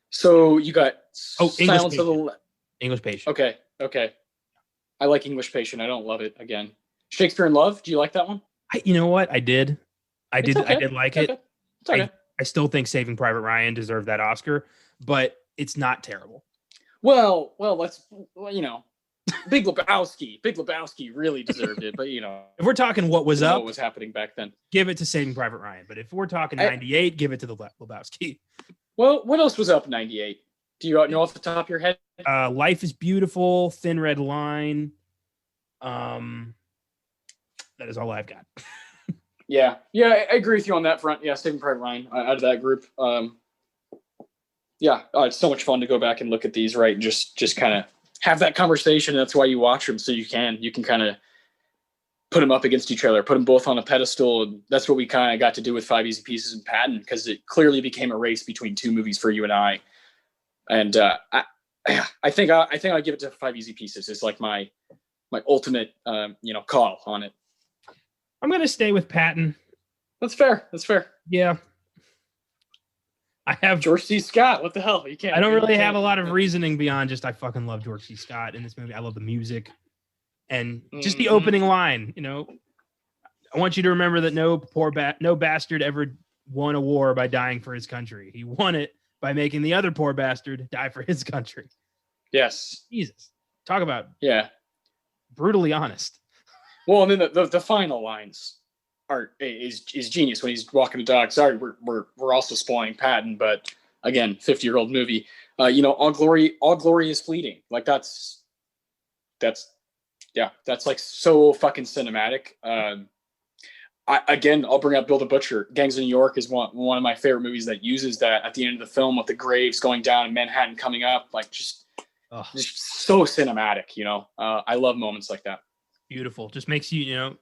So you got Silence of the English Patient. Okay. I like English Patient. I don't love it again. Shakespeare in Love. Do you like that one? You know what? I did. I did like it. Okay. It's okay. I still think Saving Private Ryan deserved that Oscar, but it's not terrible. Well, let's Big Lebowski really deserved it, but if we're talking what was up, what was happening back then, give it to Saving Private Ryan. But if we're talking 98, give it to the Lebowski. Well, what else was up in 98? Do you know off the top of your head? Life is Beautiful, Thin Red Line. That is all I've got. Yeah, I agree with you on that front. Yeah, Saving Private Ryan out of that group. It's so much fun to go back and look at these, right? And just kind of have that conversation. That's why you watch them, so you can kind of put them up against each other, put them both on a pedestal. And that's what we kind of got to do with Five Easy Pieces and Patton, because it clearly became a race between two movies for you and I. And I think I'll give it to Five Easy Pieces. It's like my ultimate call on it. I'm gonna stay with Patton. That's fair. Yeah. I have George C. Scott. What the hell? You can't. I don't really have a lot of reasoning beyond just I fucking love George C. Scott in this movie. I love the music and just the opening line. I want you to remember that no bastard ever won a war by dying for his country. He won it by making the other poor bastard die for his country. Yes. Jesus. Talk about brutally honest. Well, and then the final lines is genius when he's walking the dog. Sorry, we're also spoiling Patton, but again, 50-year-old movie. All glory is fleeting. Like that's like so fucking cinematic. I'll bring up Bill the Butcher. Gangs of New York is one of my favorite movies that uses that at the end of the film with the graves going down and Manhattan coming up. Like just so cinematic. I love moments like that. Beautiful. Just makes you,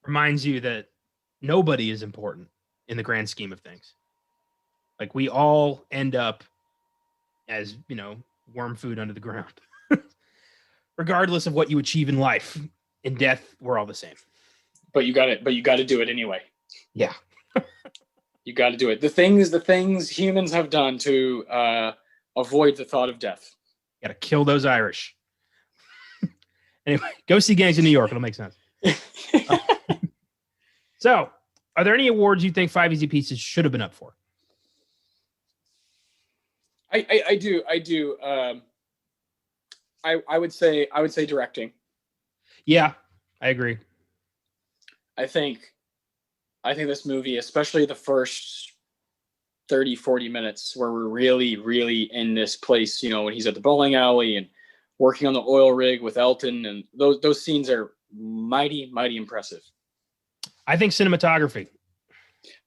reminds you that nobody is important in the grand scheme of things. Like we all end up as, worm food under the ground. Regardless of what you achieve in life, in death, we're all the same. But you got to do it anyway. Yeah. You got to do it. The things humans have done to avoid the thought of death. Got to kill those Irish. Anyway, go see Gangs of New York. It'll make sense. So, are there any awards you think Five Easy Pieces should have been up for? I do. I would say directing. Yeah, I agree. I think this movie, especially the first 30, 40 minutes where we're really, really in this place, when he's at the bowling alley and working on the oil rig with Elton, and those scenes are mighty, mighty impressive. I think cinematography.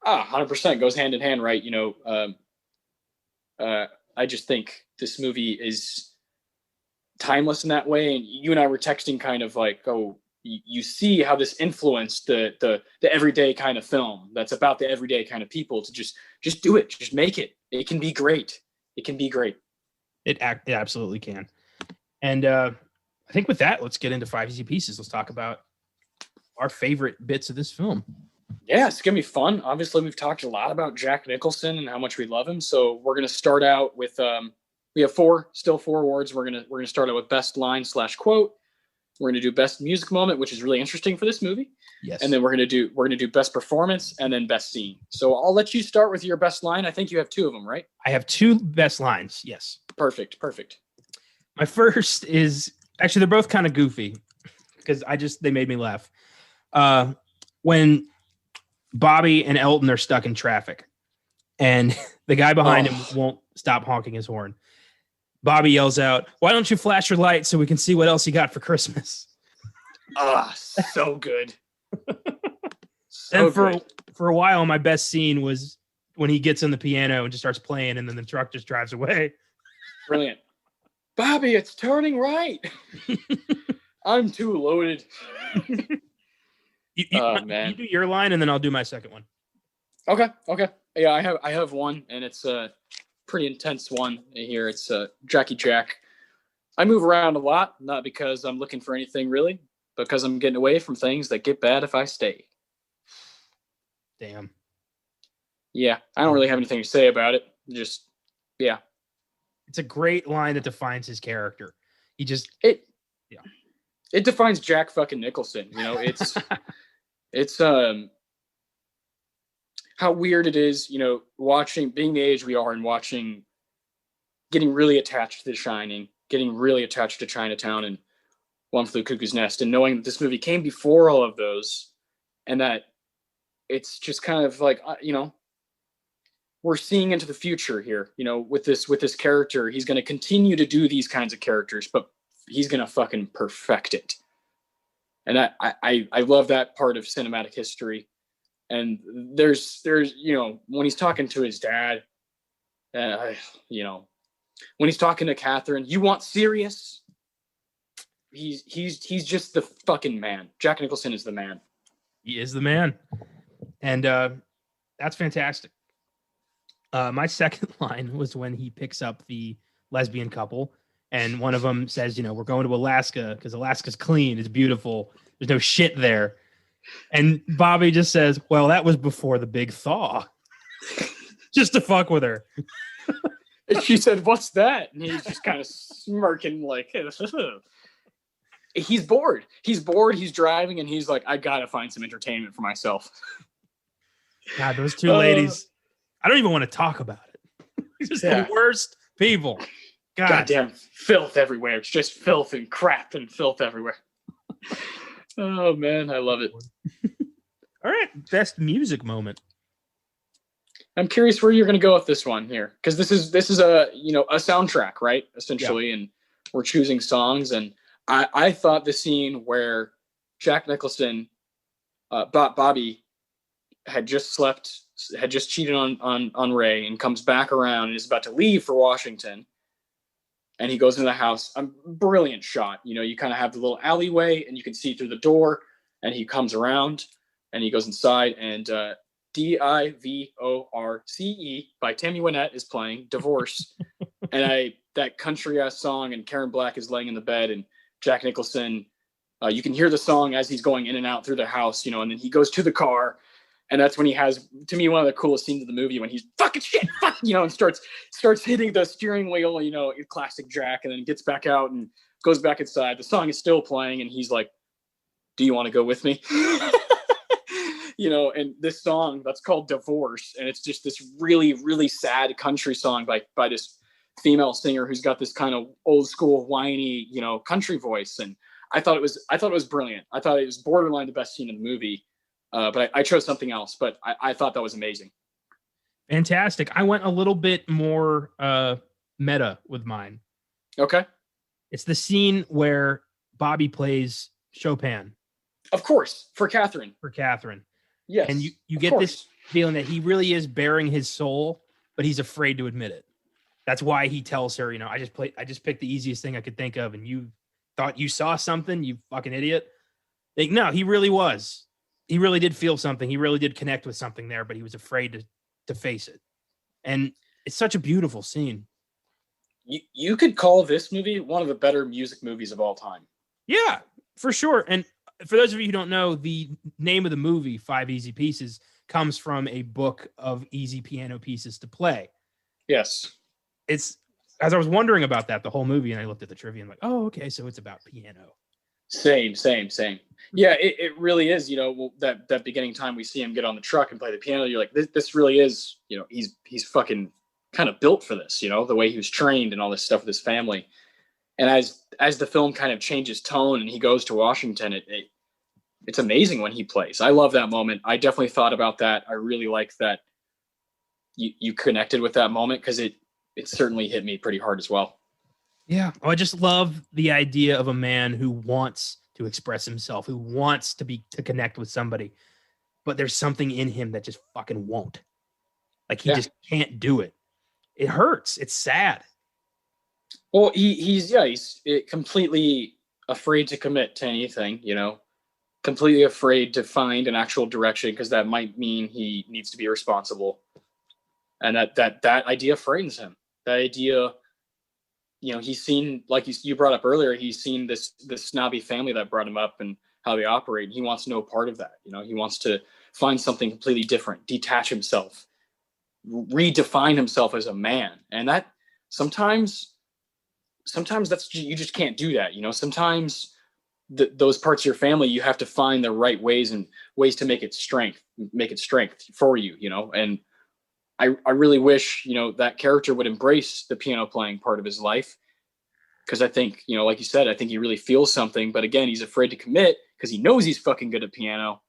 100% goes hand in hand, right? I just think this movie is timeless in that way. And you and I were texting kind of like, you see how this influenced the everyday kind of film that's about the everyday kind of people to just do it. Just make it. It can be great. It can be great. It absolutely can. And I think with that, let's get into Five Easy Pieces. Let's talk about our favorite bits of this film. Yeah, it's going to be fun. Obviously, we've talked a lot about Jack Nicholson and how much we love him. So we're going to start out with, we have four awards. We're going to start out with best line / quote. We're going to do best music moment, which is really interesting for this movie. Yes. And then we're going to do best performance and then best scene. So I'll let you start with your best line. I think you have two of them, right? I have two best lines. Yes. Perfect. My first is actually, they're both kind of goofy because they made me laugh. When Bobby and Elton are stuck in traffic and the guy behind him won't stop honking his horn. Bobby yells out, "Why don't you flash your light so we can see what else you got for Christmas?" So good. And for a while, my best scene was when he gets on the piano and just starts playing and then the truck just drives away. Brilliant. Bobby, it's turning right. I'm too loaded. Man. You do your line and then I'll do my second one. Okay. Yeah, I have one, and it's a pretty intense one here. It's Jackie Jack. I move around a lot, not because I'm looking for anything really, but because I'm getting away from things that get bad if I stay. Damn. Yeah, I don't really have anything to say about it. Just, yeah. It's a great line that defines his character. It defines Jack fucking Nicholson. It's how weird it is, watching, being the age we are and watching, getting really attached to The Shining, getting really attached to Chinatown and One Flew Cuckoo's Nest, and knowing that this movie came before all of those, and that it's just kind of like, we're seeing into the future here, with this character. He's going to continue to do these kinds of characters, but he's going to fucking perfect it. And I love that part of cinematic history. And there's when he's talking to his dad, when he's talking to Catherine, you want serious? He's just the fucking man. Jack Nicholson is the man. He is the man. And that's fantastic. My second line was when he picks up the lesbian couple, and one of them says, we're going to Alaska because Alaska's clean, it's beautiful, there's no shit there. And Bobby just says, well, that was before the big thaw. Just to fuck with her. And she said, what's that? And he's just kind of smirking like, he's bored. He's driving, and he's like, I gotta find some entertainment for myself. God, those two ladies, I don't even want to talk about it. Just the worst people. Goddamn filth everywhere. It's just filth and crap and filth everywhere. Oh man, I love it. All right, best music moment. I'm curious where you're going to go with this one here, because this is a a soundtrack, right? Essentially, and we're choosing songs. And I thought the scene where Jack Nicholson, Bobby, had just cheated on Ray, and comes back around and is about to leave for Washington, and he goes into the house. A brilliant shot. You kind of have the little alleyway, and you can see through the door, and he comes around, and he goes inside, and Divorce by Tammy Wynette is playing, Divorce. And that country ass song, and Karen Black is laying in the bed, and Jack Nicholson, you can hear the song as he's going in and out through the house, and then he goes to the car, and that's when he has, to me, one of the coolest scenes of the movie, when he's fucking shit, fuck, and starts hitting the steering wheel, classic Jack, and then gets back out and goes back inside. The song is still playing, and he's like, do you want to go with me? And this song that's called Divorce, and it's just this really, really sad country song by this female singer who's got this kind of old school whiny, country voice. And I thought it was brilliant. I thought it was borderline the best scene in the movie. But I chose something else, but I thought that was amazing. Fantastic. I went a little bit more meta with mine. Okay. It's the scene where Bobby plays Chopin. Of course, for Catherine. Yes. And you get this feeling that he really is bearing his soul, but he's afraid to admit it. That's why he tells her, I just picked the easiest thing I could think of, and you thought you saw something, you fucking idiot. Like, no, he really was. He really did feel something. He really did connect with something there, but he was afraid to face it. And it's such a beautiful scene. You could call this movie one of the better music movies of all time. Yeah, for sure. And for those of you who don't know, the name of the movie, 5 Easy Pieces, comes from a book of easy piano pieces to play. Yes. It's, as I was wondering about that the whole movie, and I looked at the trivia and like, oh, okay, so it's about piano. Same. Yeah, it really is. That beginning time we see him get on the truck and play the piano, you're like, this really is, he's fucking kind of built for this, the way he was trained and all this stuff with his family. And as the film kind of changes tone and he goes to Washington, it's amazing when he plays. I love that moment. I definitely thought about that. I really like that you connected with that moment, because it certainly hit me pretty hard as well. Yeah. Oh, I just love the idea of a man who wants to express himself, who wants to connect with somebody, but there's something in him that just fucking won't. Like he just can't do it. It hurts. It's sad. Well, he's completely afraid to commit to anything, completely afraid to find an actual direction, because that might mean he needs to be responsible. And that idea frightens him. That idea, he's seen, like you brought up earlier, he's seen this snobby family that brought him up and how they operate. And he wants no part of that. He wants to find something completely different, detach himself, redefine himself as a man. And that sometimes that's, you just can't do that. Sometimes those parts of your family, you have to find the right ways to make it strength for you, and I really wish, that character would embrace the piano playing part of his life, Because I think, like you said, I think he really feels something. But again, he's afraid to commit because he knows he's fucking good at piano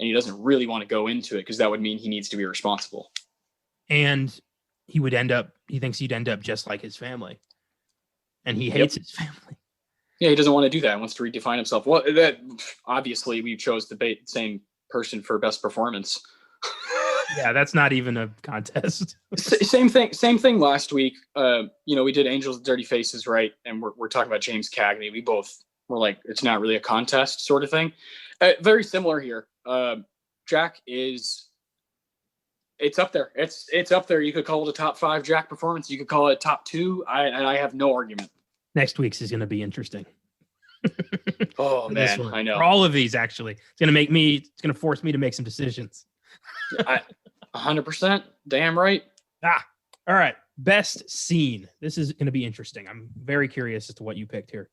and he doesn't really want to go into it because that would mean he needs to be responsible. And he thinks he'd end up just like his family. And he hates his family. Yeah, he doesn't want to do that. He wants to redefine himself. Well, that obviously we chose the same person for best performance. Yeah, that's not even a contest. Same thing last week. We did Angels with Dirty Faces, right? And we're talking about James Cagney. We both were like, it's not really a contest sort of thing. Very similar here. Jack it's up there. It's up there. You could call it a top 5 Jack performance. You could call it top 2. I have no argument. Next week's is going to be interesting. Oh man, I know. For all of these, actually, it's going to force me to make some decisions. 100%. Damn right. All right. Best scene. This is going to be interesting. I'm very curious as to what you picked here.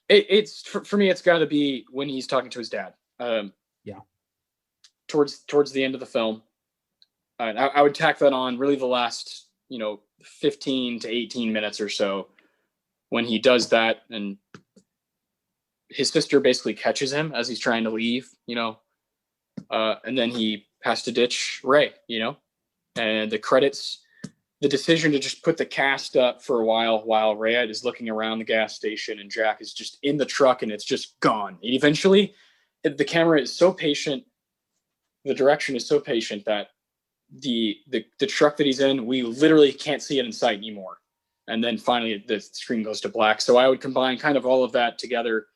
It's for me. It's got to be when he's talking to his dad. Yeah. Towards the end of the film, I would tack that on really the last 15 to 18 minutes or so when he does that, and his sister basically catches him as he's trying to leave. And then he has to ditch Ray. And the credits. The decision to just put the cast up for a while Ray is looking around the gas station and Jack is just in the truck and it's just gone. And eventually, the camera is so patient, the direction is so patient that the truck that he's in, we literally can't see it in sight anymore. And then finally, the screen goes to black. So I would combine kind of all of that together.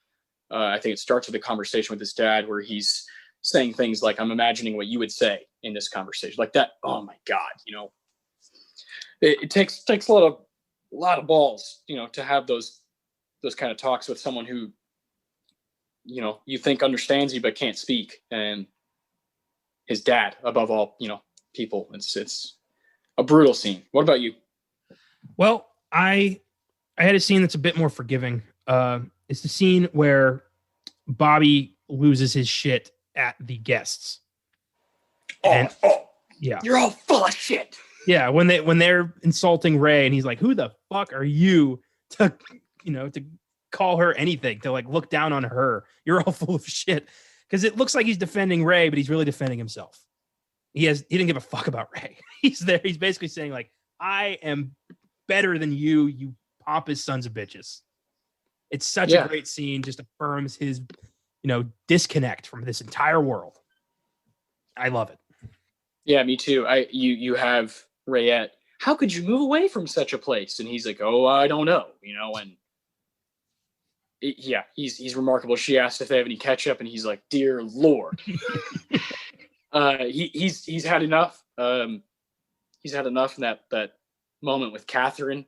I think it starts with a conversation with his dad where he's saying things like, "I'm imagining what you would say in this conversation," like that. Oh my God, It takes a lot of balls, to have those kind of talks with someone who, you think understands you but can't speak, and his dad above all, people. It's a brutal scene. What about you? Well, I had a scene that's a bit more forgiving. It's the scene where Bobby loses his shit at the guests. Yeah, you're all full of shit. Yeah, when they're insulting Ray and he's like, "Who the fuck are you to call her anything, to like look down on her? You're all full of shit." Because it looks like he's defending Ray, but he's really defending himself. He didn't give a fuck about Ray. He's basically saying like, "I am better than you, you pompous sons of bitches." It's such a great scene, just affirms his, disconnect from this entire world. I love it. Yeah, me too. You have Rayette. How could you move away from such a place? And he's like, "Oh, I don't know," and he's remarkable. She asked if they have any ketchup, and he's like, "Dear Lord." He's had enough. He's had enough, and that moment with Catherine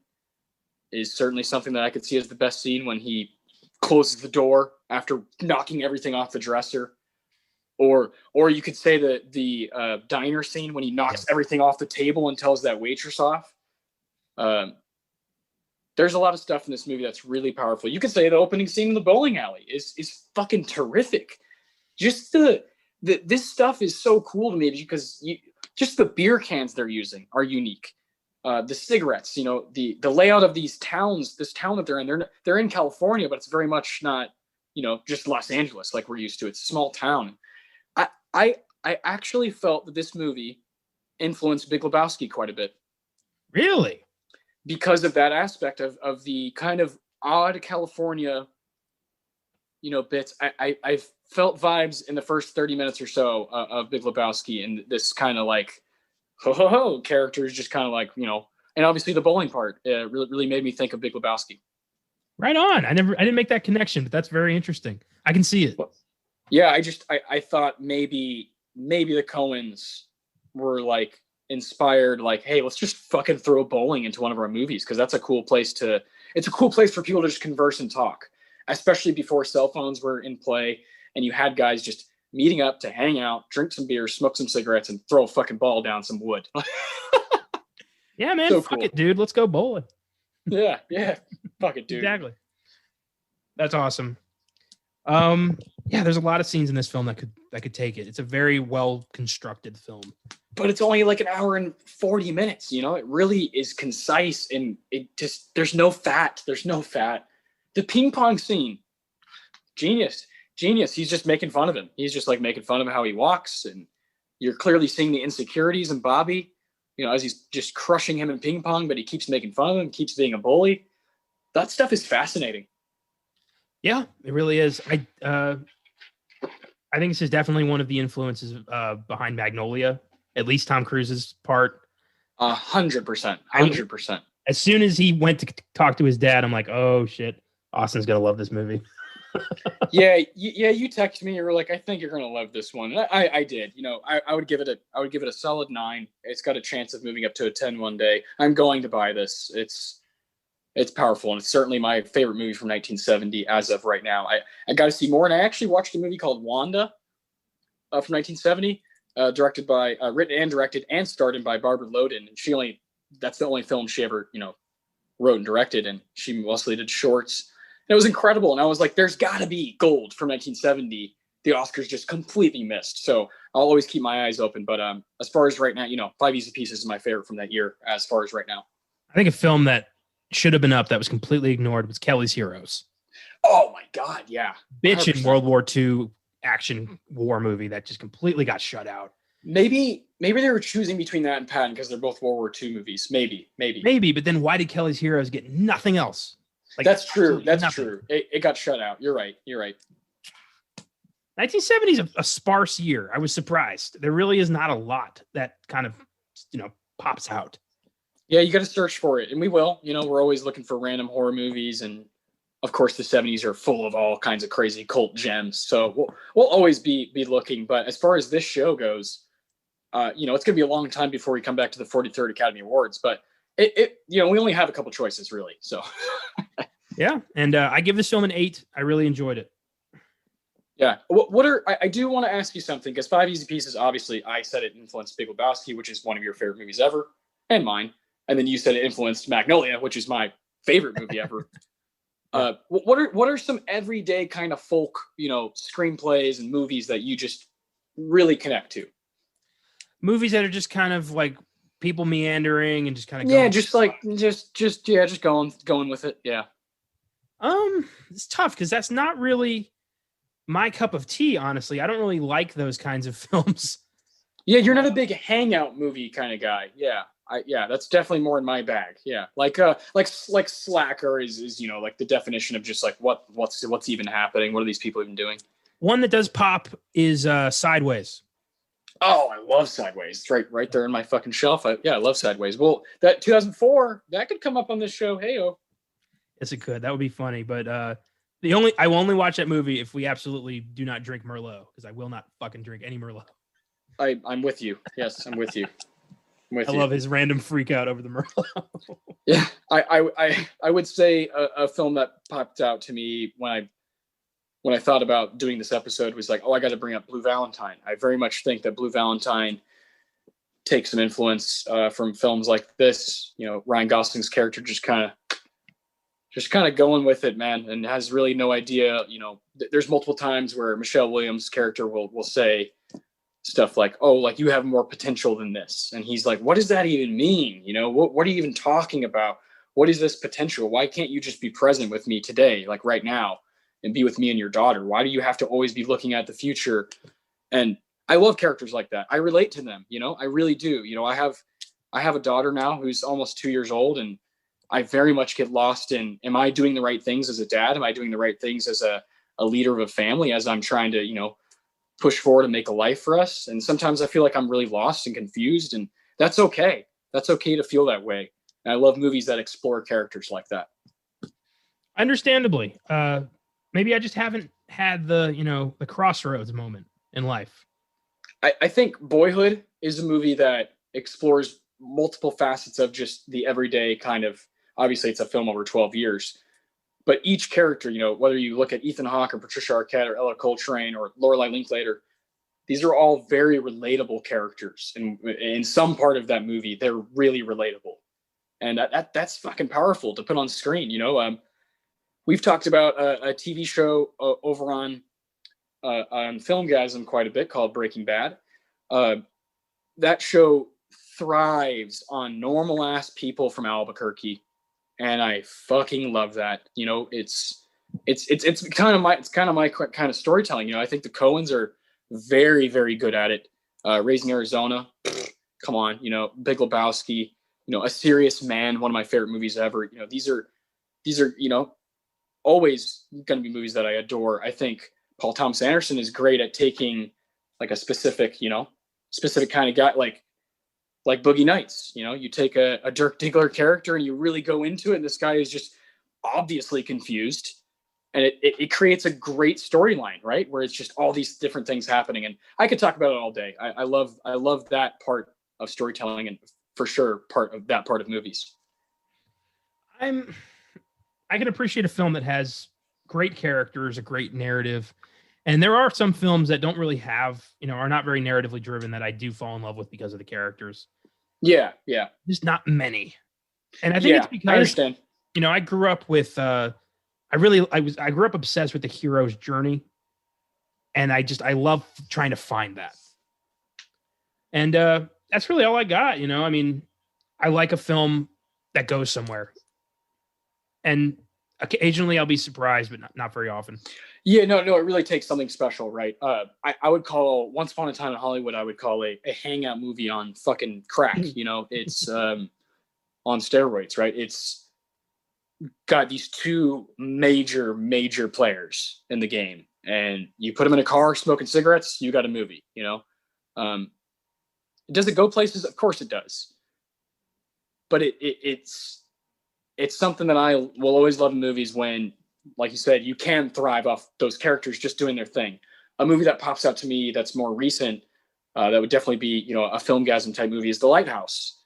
is certainly something that I could see as the best scene when he closes the door after knocking everything off the dresser. Or you could say the diner scene when he knocks everything off the table and tells that waitress off. There's a lot of stuff in this movie that's really powerful. You could say the opening scene in the bowling alley is fucking terrific. Just this stuff is so cool to me because just the beer cans they're using are unique. The cigarettes, the layout of this town that they're in. They're in California, but it's very much not, just Los Angeles like we're used to. It's a small town. I actually felt that this movie influenced Big Lebowski quite a bit. Really? Because of that aspect of the kind of odd California, bits. I felt vibes in the first 30 minutes or so of Big Lebowski, and this kind of like, ho characters just kind of like, and obviously the bowling part really made me think of Big Lebowski. Right on. I didn't make that connection, but that's very interesting. I can see it. Well, yeah, I thought maybe the Coens were like inspired, like, hey, let's just fucking throw bowling into one of our movies because it's a cool place for people to just converse and talk, especially before cell phones were in play and you had guys just meeting up to hang out, drink some beer, smoke some cigarettes, and throw a fucking ball down some wood. Yeah, man, so fuck it, dude. Let's go bowling. Yeah, fuck it, dude. Exactly. That's awesome. Yeah, there's a lot of scenes in this film that could take it. It's a very well constructed film. But it's only like an hour and 40 minutes, It really is concise and it just there's no fat. The ping pong scene, genius. He's just making fun of him. He's just like making fun of how he walks, and you're clearly seeing the insecurities in Bobby, as he's just crushing him in ping pong, but he keeps making fun of him, keeps being a bully. That stuff is fascinating. Yeah, it really is. I think this is definitely one of the influences behind Magnolia, at least Tom Cruise's part. 100%. As soon as he went to talk to his dad, I'm like, oh shit, Austin's gonna love this movie. yeah. You texted me. You were like, I think you're gonna love this one. And I did. I would give it a solid 9. It's got a chance of moving up to a 10 one day. I'm going to buy this. It's powerful, and it's certainly my favorite movie from 1970 as of right now. I got to see more, and I actually watched a movie called Wanda from 1970, written and directed and starred in by Barbara Loden, and that's the only film she ever wrote and directed, and she mostly did shorts. And it was incredible, and I was like, there's got to be gold from 1970. The Oscars just completely missed, so I'll always keep my eyes open. But as far as right now, Five Easy Pieces is my favorite from that year. As far as right now, I think a film that should have been up that was completely ignored was Kelly's Heroes. Oh my god, yeah. Bitchin' World War II action war movie that just completely got shut out. Maybe they were choosing between that and Patton because they're both World War II movies. Maybe. But then why did Kelly's Heroes get nothing else? That's true. True. It got shut out. You're right. 1970 is a sparse year. I was surprised. There really is not a lot that kind of pops out. Yeah, you got to search for it, and we will. We're always looking for random horror movies, and of course, the 70s are full of all kinds of crazy cult gems. So we'll always be looking. But as far as this show goes, it's going to be a long time before we come back to the 43rd Academy Awards. But we only have a couple choices, really. So yeah, and I give this film an 8. I really enjoyed it. Yeah. I do want to ask you something, because Five Easy Pieces, obviously, I said it influenced Big Lebowski, which is one of your favorite movies ever, and mine. And then you said it influenced Magnolia, which is my favorite movie ever. What are some everyday kind of folk, screenplays and movies that you just really connect to? Movies that are just kind of like people meandering and just kind of just going with it. Yeah. It's tough because that's not really my cup of tea, honestly. I don't really like those kinds of films. Yeah, you're not a big Hangout movie kind of guy. Yeah. That's definitely more in my bag. Yeah, like Slacker is like the definition of just like what's even happening. What are these people even doing? One that does pop is Sideways. Oh, I love Sideways. It's right there in my fucking shelf. I love Sideways. Well, that 2004 that could come up on this show. Heyo. Yes, it could. That would be funny. But I will only watch that movie if we absolutely do not drink Merlot, because I will not fucking drink any Merlot. I'm with you. Yes, I'm with you. I love his random freak out over the Merlot. Yeah, I would say a film that popped out to me when I thought about doing this episode was like, I got to bring up Blue Valentine. I very much think that Blue Valentine takes some influence from films like this. Ryan Gosling's character just kind of going with it, man, and has really no idea. There's multiple times where Michelle Williams' character will say stuff like, oh, like you have more potential than this. And he's like, what does that even mean? What are you even talking about? What is this potential? Why can't you just be present with me today, like right now, and be with me and your daughter? Why do you have to always be looking at the future? And I love characters like that. I relate to them. I really do. I have a daughter now who's almost 2 years old, and I very much get lost in, am I doing the right things as a dad? Am I doing the right things as a leader of a family, as I'm trying to, push forward and make a life for us? And sometimes I feel like I'm really lost and confused, and that's okay. That's okay to feel that way. And I love movies that explore characters like that. Understandably. Maybe I just haven't had the crossroads moment in life. I think Boyhood is a movie that explores multiple facets of just the everyday kind of, obviously it's a film over 12 years, but each character, whether you look at Ethan Hawke or Patricia Arquette or Ella Coltrane or Lorelai Linklater, these are all very relatable characters. And in some part of that movie, they're really relatable. And that's fucking powerful to put on screen. We've talked about a TV show over on Filmgazm quite a bit called Breaking Bad. That show thrives on normal ass people from Albuquerque, and I fucking love that. It's it's kind of my kind of storytelling. You know, I think the Coens are very, very good at it. Raising Arizona, come on, you know, Big Lebowski, you know, A Serious Man, one of my favorite movies ever. You know, these are you know, always going to be movies that I adore. I think Paul Thomas Anderson is great at taking like a specific, you know, specific kind of guy, like Boogie Nights. You know, you take a Dirk Diggler character and you really go into it, and this guy is just obviously confused, and it creates a great storyline, right? Where it's just all these different things happening, and I could talk about it all day. I love that part of storytelling, and for sure part of movies. I can appreciate a film that has great characters, a great narrative. And there are some films that don't really have, you know, are not very narratively driven that I do fall in love with because of the characters. Yeah. Just not many. And I think it's because, I understand. You know, I grew up with I grew up obsessed with the hero's journey. And I love trying to find that. And that's really all I got, you know. I mean, I like a film that goes somewhere. And occasionally I'll be surprised, but not very often. Yeah, no, it really takes something special, right? I would call Once Upon a Time in Hollywood, I would call a hangout movie on fucking crack. You know, it's on steroids, right? It's got these two major players in the game, and you put them in a car smoking cigarettes, you got a movie, you know? Does it go places? Of course it does. But it's something that I will always love in movies when, like you said, you can thrive off those characters just doing their thing. A movie that pops out to me that's more recent, that would definitely be, you know, a Filmgazm type movie is The Lighthouse.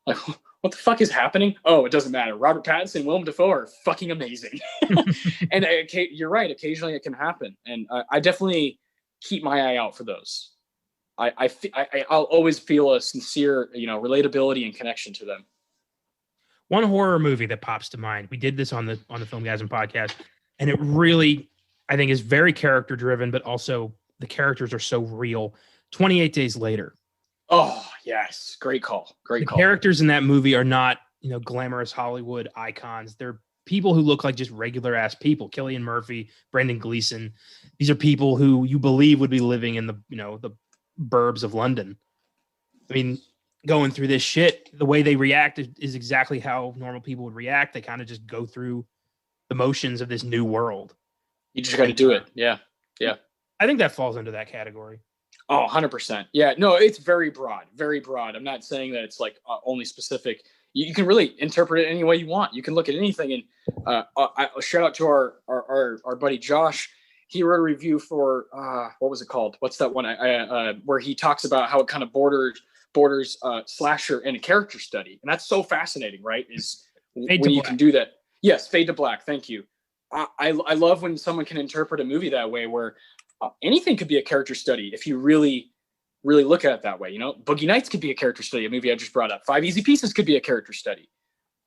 Like, what the fuck is happening? Oh, it doesn't matter. Robert Pattinson, Willem Dafoe are fucking amazing. And you're right. Occasionally it can happen. And I definitely keep my eye out for those. I'll always feel a sincere, you know, relatability and connection to them. One horror movie that pops to mind. We did this on the Filmgazm podcast, and it really, I think, is very character driven, but also the characters are so real. 28 Days Later. Oh yes, great call. The characters in that movie are not, you know, glamorous Hollywood icons. They're people who look like just regular ass people. Cillian Murphy, Brendan Gleeson. These are people who you believe would be living in the, you know, the burbs of London. I mean, going through this shit, the way they react is exactly how normal people would react. They kind of just go through the motions of this new world. You just got to do it. Yeah. I think that falls into that category. Oh, 100%. Yeah, no, it's very broad. I'm not saying that it's like only specific. You can really interpret it any way you want. You can look at anything. And I shout out to our buddy Josh. He wrote a review for what was it called? What's that one? Where he talks about how it kind of borders slasher and a character study, and that's so fascinating, right? Is when you can do that. Yes, Fade to Black. Thank you. I love when someone can interpret a movie that way, where anything could be a character study if you really look at it that way. You know, Boogie Nights could be a character study. A movie I just brought up, Five Easy Pieces, could be a character study.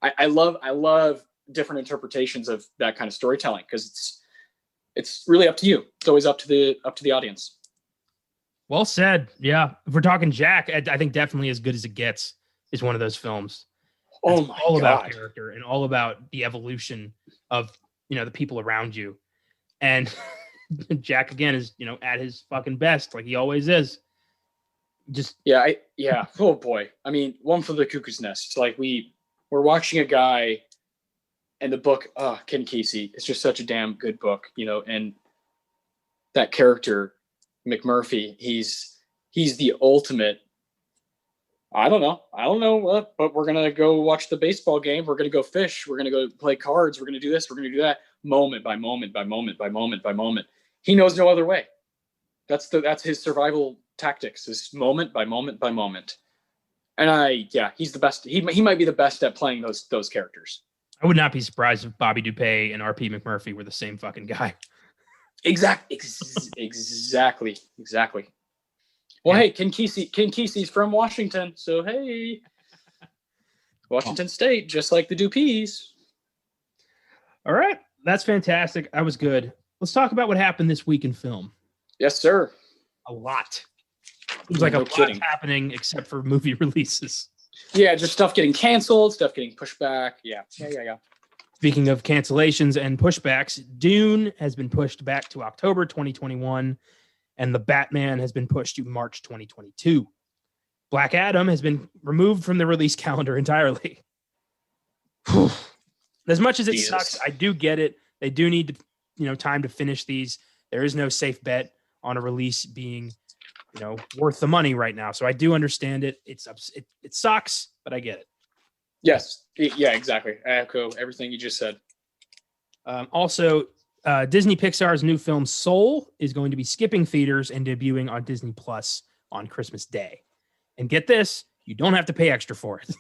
I love different interpretations of that kind of storytelling, because it's really up to you. It's always up to the audience. Well said. Yeah. If we're talking Jack, I think definitely As Good as It Gets is one of those films. Oh my all God. About character and all about the evolution of, you know, the people around you. And Jack, again, is, you know, at his fucking best, like he always is. Just oh boy. I mean, One Flew Over the Cuckoo's Nest. It's like we're watching a guy, and the book, Ken Kesey, it's just such a damn good book, you know, and that character, McMurphy, he's the ultimate. I don't know what, but we're gonna go watch the baseball game. We're gonna go fish. We're gonna go play cards. We're gonna do this. We're gonna do that. Moment by moment by moment by moment by moment. He knows no other way. That's his survival tactics. Is moment by moment by moment. And he's the best. He might be the best at playing those characters. I would not be surprised if Bobby Dupay and R.P. McMurphy were the same fucking guy. Exactly. Well, hey, Ken Kesey's from Washington, so hey, Washington State, just like the Dupees. All right, that's fantastic. That was good. Let's talk about what happened this week in film. Yes, sir. A lot. It was like a lot happening, except for movie releases. Yeah, just stuff getting canceled, stuff getting pushed back. Yeah. Speaking of cancellations and pushbacks, Dune has been pushed back to October 2021, and The Batman has been pushed to March 2022. Black Adam has been removed from the release calendar entirely. As much as it sucks, I do get it. They do need time to finish these. There is no safe bet on a release being, worth the money right now. So I do understand it. It sucks, but I get it. Yes. Yeah, exactly. I echo everything you just said. Also, Disney Pixar's new film Soul is going to be skipping theaters and debuting on Disney Plus on Christmas Day. And get this, you don't have to pay extra for it.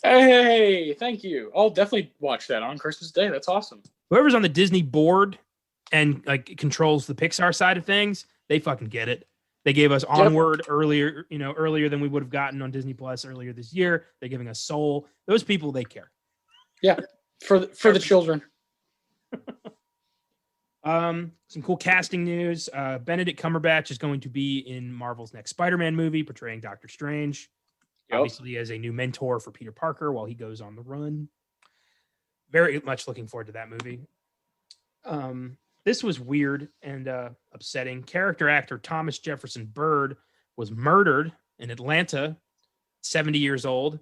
Hey, thank you. I'll definitely watch that on Christmas Day. That's awesome. Whoever's on the Disney board and controls the Pixar side of things, they fucking get it. They gave us Onward earlier than we would have gotten on Disney Plus earlier this year. They're giving us Soul. Those people, they care. Yeah, for the children. Some cool casting news. Benedict Cumberbatch is going to be in Marvel's next Spider-Man movie, portraying Doctor Strange. Yep. Obviously, as a new mentor for Peter Parker while he goes on the run. Very much looking forward to that movie. This was weird and upsetting. Character actor Thomas Jefferson Bird was murdered in Atlanta, 70 years old.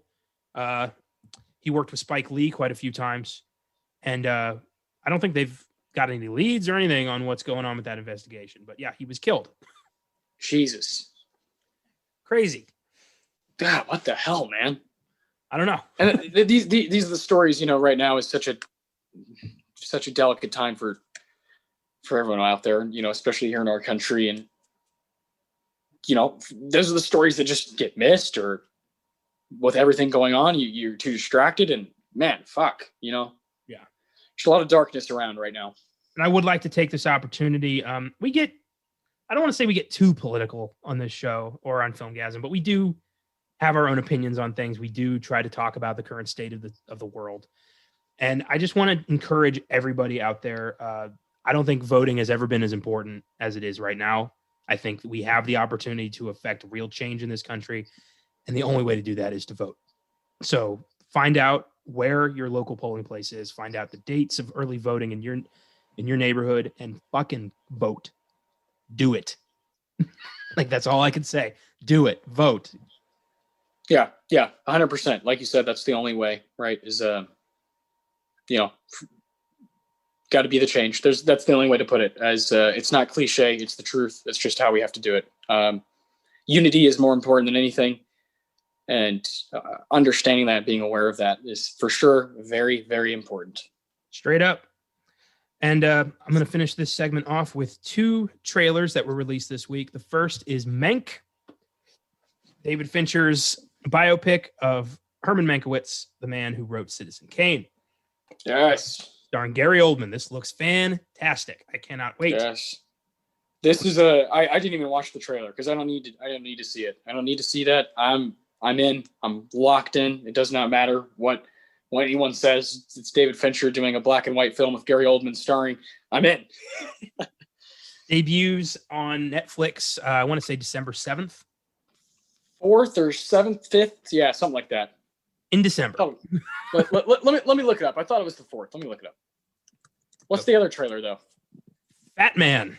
He worked with Spike Lee quite a few times. And I don't think they've got any leads or anything on what's going on with that investigation. But yeah, he was killed. Jesus. Crazy. God, what the hell, man? I don't know. And these are the stories, right now is such a delicate time for everyone out there, especially here in our country. And, those are the stories that just get missed, or with everything going on, you're too distracted, and man, fuck, Yeah. There's a lot of darkness around right now. And I would like to take this opportunity. I don't want to say we get too political on this show or on Filmgazm, but we do have our own opinions on things. We do try to talk about the current state of the world. And I just want to encourage everybody out there. I don't think voting has ever been as important as it is right now. I think we have the opportunity to affect real change in this country. And the only way to do that is to vote. So find out where your local polling place is, find out the dates of early voting in your neighborhood, and fucking vote. Do it. That's all I can say. Do it. Vote. Yeah, 100%. Like you said, that's the only way, right? Is got to be the change. That's the only way to put it. As it's not cliche, it's the truth. It's just how we have to do it. Unity is more important than anything, and understanding that, being aware of that, is for sure very, very important. Straight up. And I'm going to finish this segment off with 2 trailers that were released this week. The first is Mank, David Fincher's biopic of Herman Mankiewicz, the man who wrote Citizen Kane. Yes. Starring Gary Oldman. This looks fantastic. I cannot wait. Yes. This is I didn't even watch the trailer because I don't need to see it. I don't need to see that. I'm in. I'm locked in. It does not matter what anyone says. It's David Fincher doing a black and white film with Gary Oldman starring. I'm in. Debuts on Netflix. I want to say December 7th. 4th or 7th, 5th. Yeah, something like that. In December. Oh, let me look it up. I thought it was the 4th. Let me look it up. What's the other trailer though? Fat Man.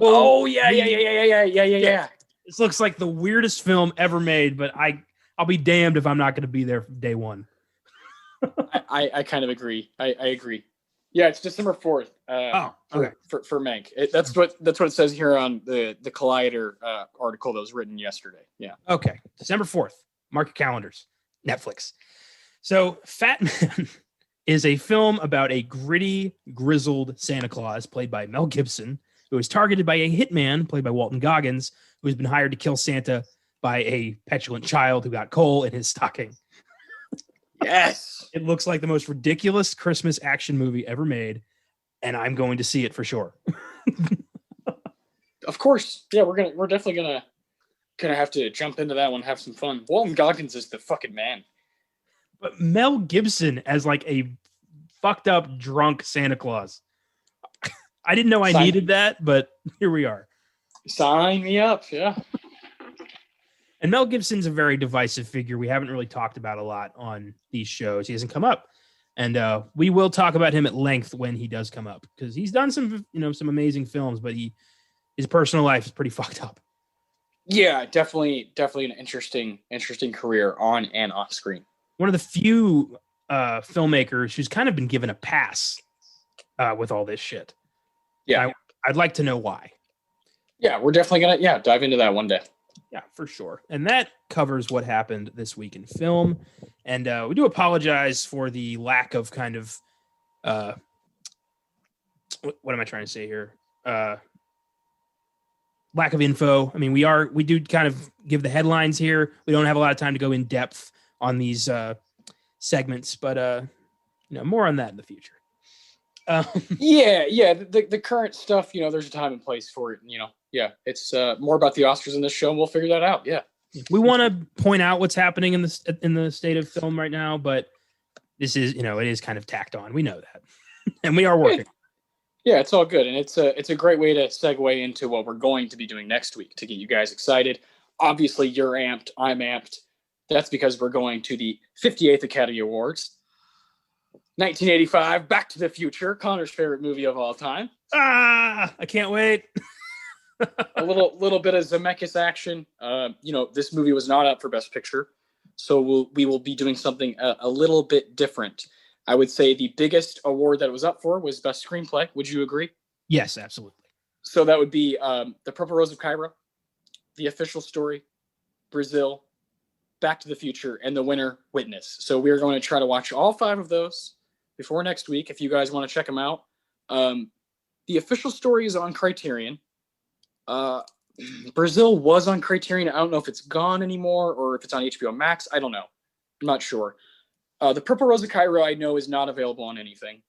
Oh yeah. This looks like the weirdest film ever made, but I'll be damned if I'm not going to be there day one. I kind of agree. I agree. Yeah, it's December 4th. Okay. For Mank. That's what it says here on the Collider article that was written yesterday. Yeah. Okay. December 4th. Mark your calendars. Netflix. So Fat Man is a film about a gritty, grizzled Santa Claus played by Mel Gibson, who is targeted by a hitman played by Walton Goggins, who has been hired to kill Santa by a petulant child who got coal in his stocking. Yes. It looks like the most ridiculous Christmas action movie ever made, and I'm going to see it for sure. Of course. Yeah, we're definitely gonna have to jump into that one, have some fun. Walton Goggins is the fucking man. But Mel Gibson as like a fucked up drunk Santa Claus. I didn't know I needed that, but here we are. Sign me up, yeah. And Mel Gibson's a very divisive figure. We haven't really talked about a lot on these shows. He hasn't come up And we will talk about him at length when he does come up, because he's done some amazing films, but his personal life is pretty fucked up. Yeah, definitely an interesting career on and off screen. One of the few filmmakers who's kind of been given a pass with all this shit. Yeah. I'd like to know why. Yeah, we're definitely going to dive into that one day. Yeah, for sure. And that covers what happened this week in film. And we do apologize for the lack of kind of what am I trying to say here? Lack of info. I mean, we do kind of give the headlines here. We don't have a lot of time to go in depth on these segments, but more on that in the future. The current stuff, there's a time and place for it. It's more about the Oscars in this show, and we'll figure that out. Yeah. We want to point out what's happening in the state of film right now, but this is, it is kind of tacked on. We know that, and we are working. Yeah, it's all good, and it's a great way to segue into what we're going to be doing next week to get you guys excited. Obviously, you're amped. I'm amped. That's because we're going to the 58th Academy Awards. 1985, Back to the Future, Connor's favorite movie of all time. I can't wait. A little bit of Zemeckis action. This movie was not up for Best Picture, so we will be doing something a little bit different. I would say the biggest award that it was up for was Best Screenplay. Would you agree? Yes, absolutely. So that would be The Purple Rose of Cairo, The Official Story, Brazil, Back to the Future, and the winner, Witness. So we're going to try to watch all 5 of those before next week, if you guys want to check them out. The Official Story is on Criterion. Brazil was on Criterion. I don't know if it's gone anymore or if it's on HBO Max. I don't know. I'm not sure. The Purple Rose of Cairo, I know, is not available on anything.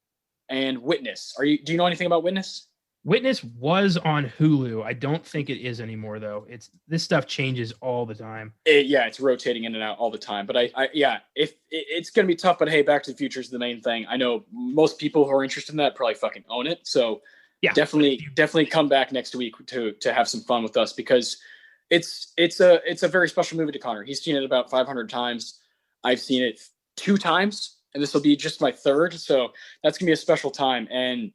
And Witness. Do you know anything about Witness? Witness was on Hulu. I don't think it is anymore, though. This stuff changes all the time. It's rotating in and out all the time. But if it's going to be tough. But hey, Back to the Future is the main thing. I know most people who are interested in that probably fucking own it. So yeah, definitely come back next week to have some fun with us, because it's a very special movie to Connor. He's seen it about 500 times. I've seen it 2 times, and this will be just my 3rd. So that's gonna be a special time, and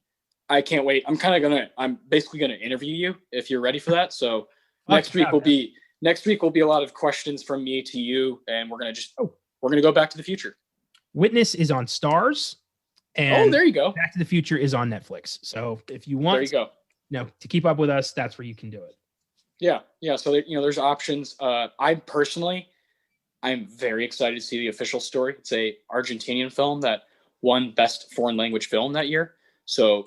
I can't wait. I'm basically gonna interview you if you're ready for that. So next week will be a lot of questions from me to you, and we're gonna go Back to the Future. Witness is on Stars, and there you go. Back to the Future is on Netflix. So if you want, there you go. To keep up with us, that's where you can do it. Yeah. So there's options. I'm very excited to see The Official Story. It's a Argentinian film that won Best Foreign Language Film that year. So,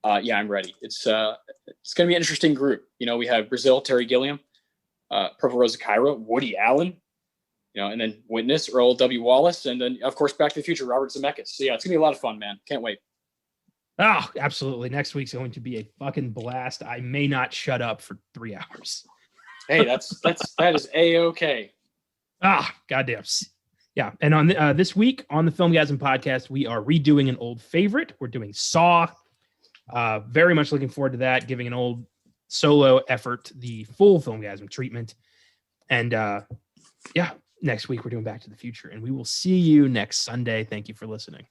I'm ready. It's going to be an interesting group. We have Brazil, Terry Gilliam, Purple Rose of Cairo, Woody Allen, and then Witness, Earl W. Wallace, and then, of course, Back to the Future, Robert Zemeckis. So, yeah, it's going to be a lot of fun, man. Can't wait. Oh, absolutely. Next week's going to be a fucking blast. I may not shut up for 3 hours. Hey, that is A-okay. Goddamn. Yeah. And on this week on the Filmgazm podcast, we are redoing an old favorite. We're doing Saw. Very much looking forward to that, giving an old solo effort the full Filmgazm treatment. And next week we're doing Back to the Future, and we will see you next Sunday. Thank you for listening.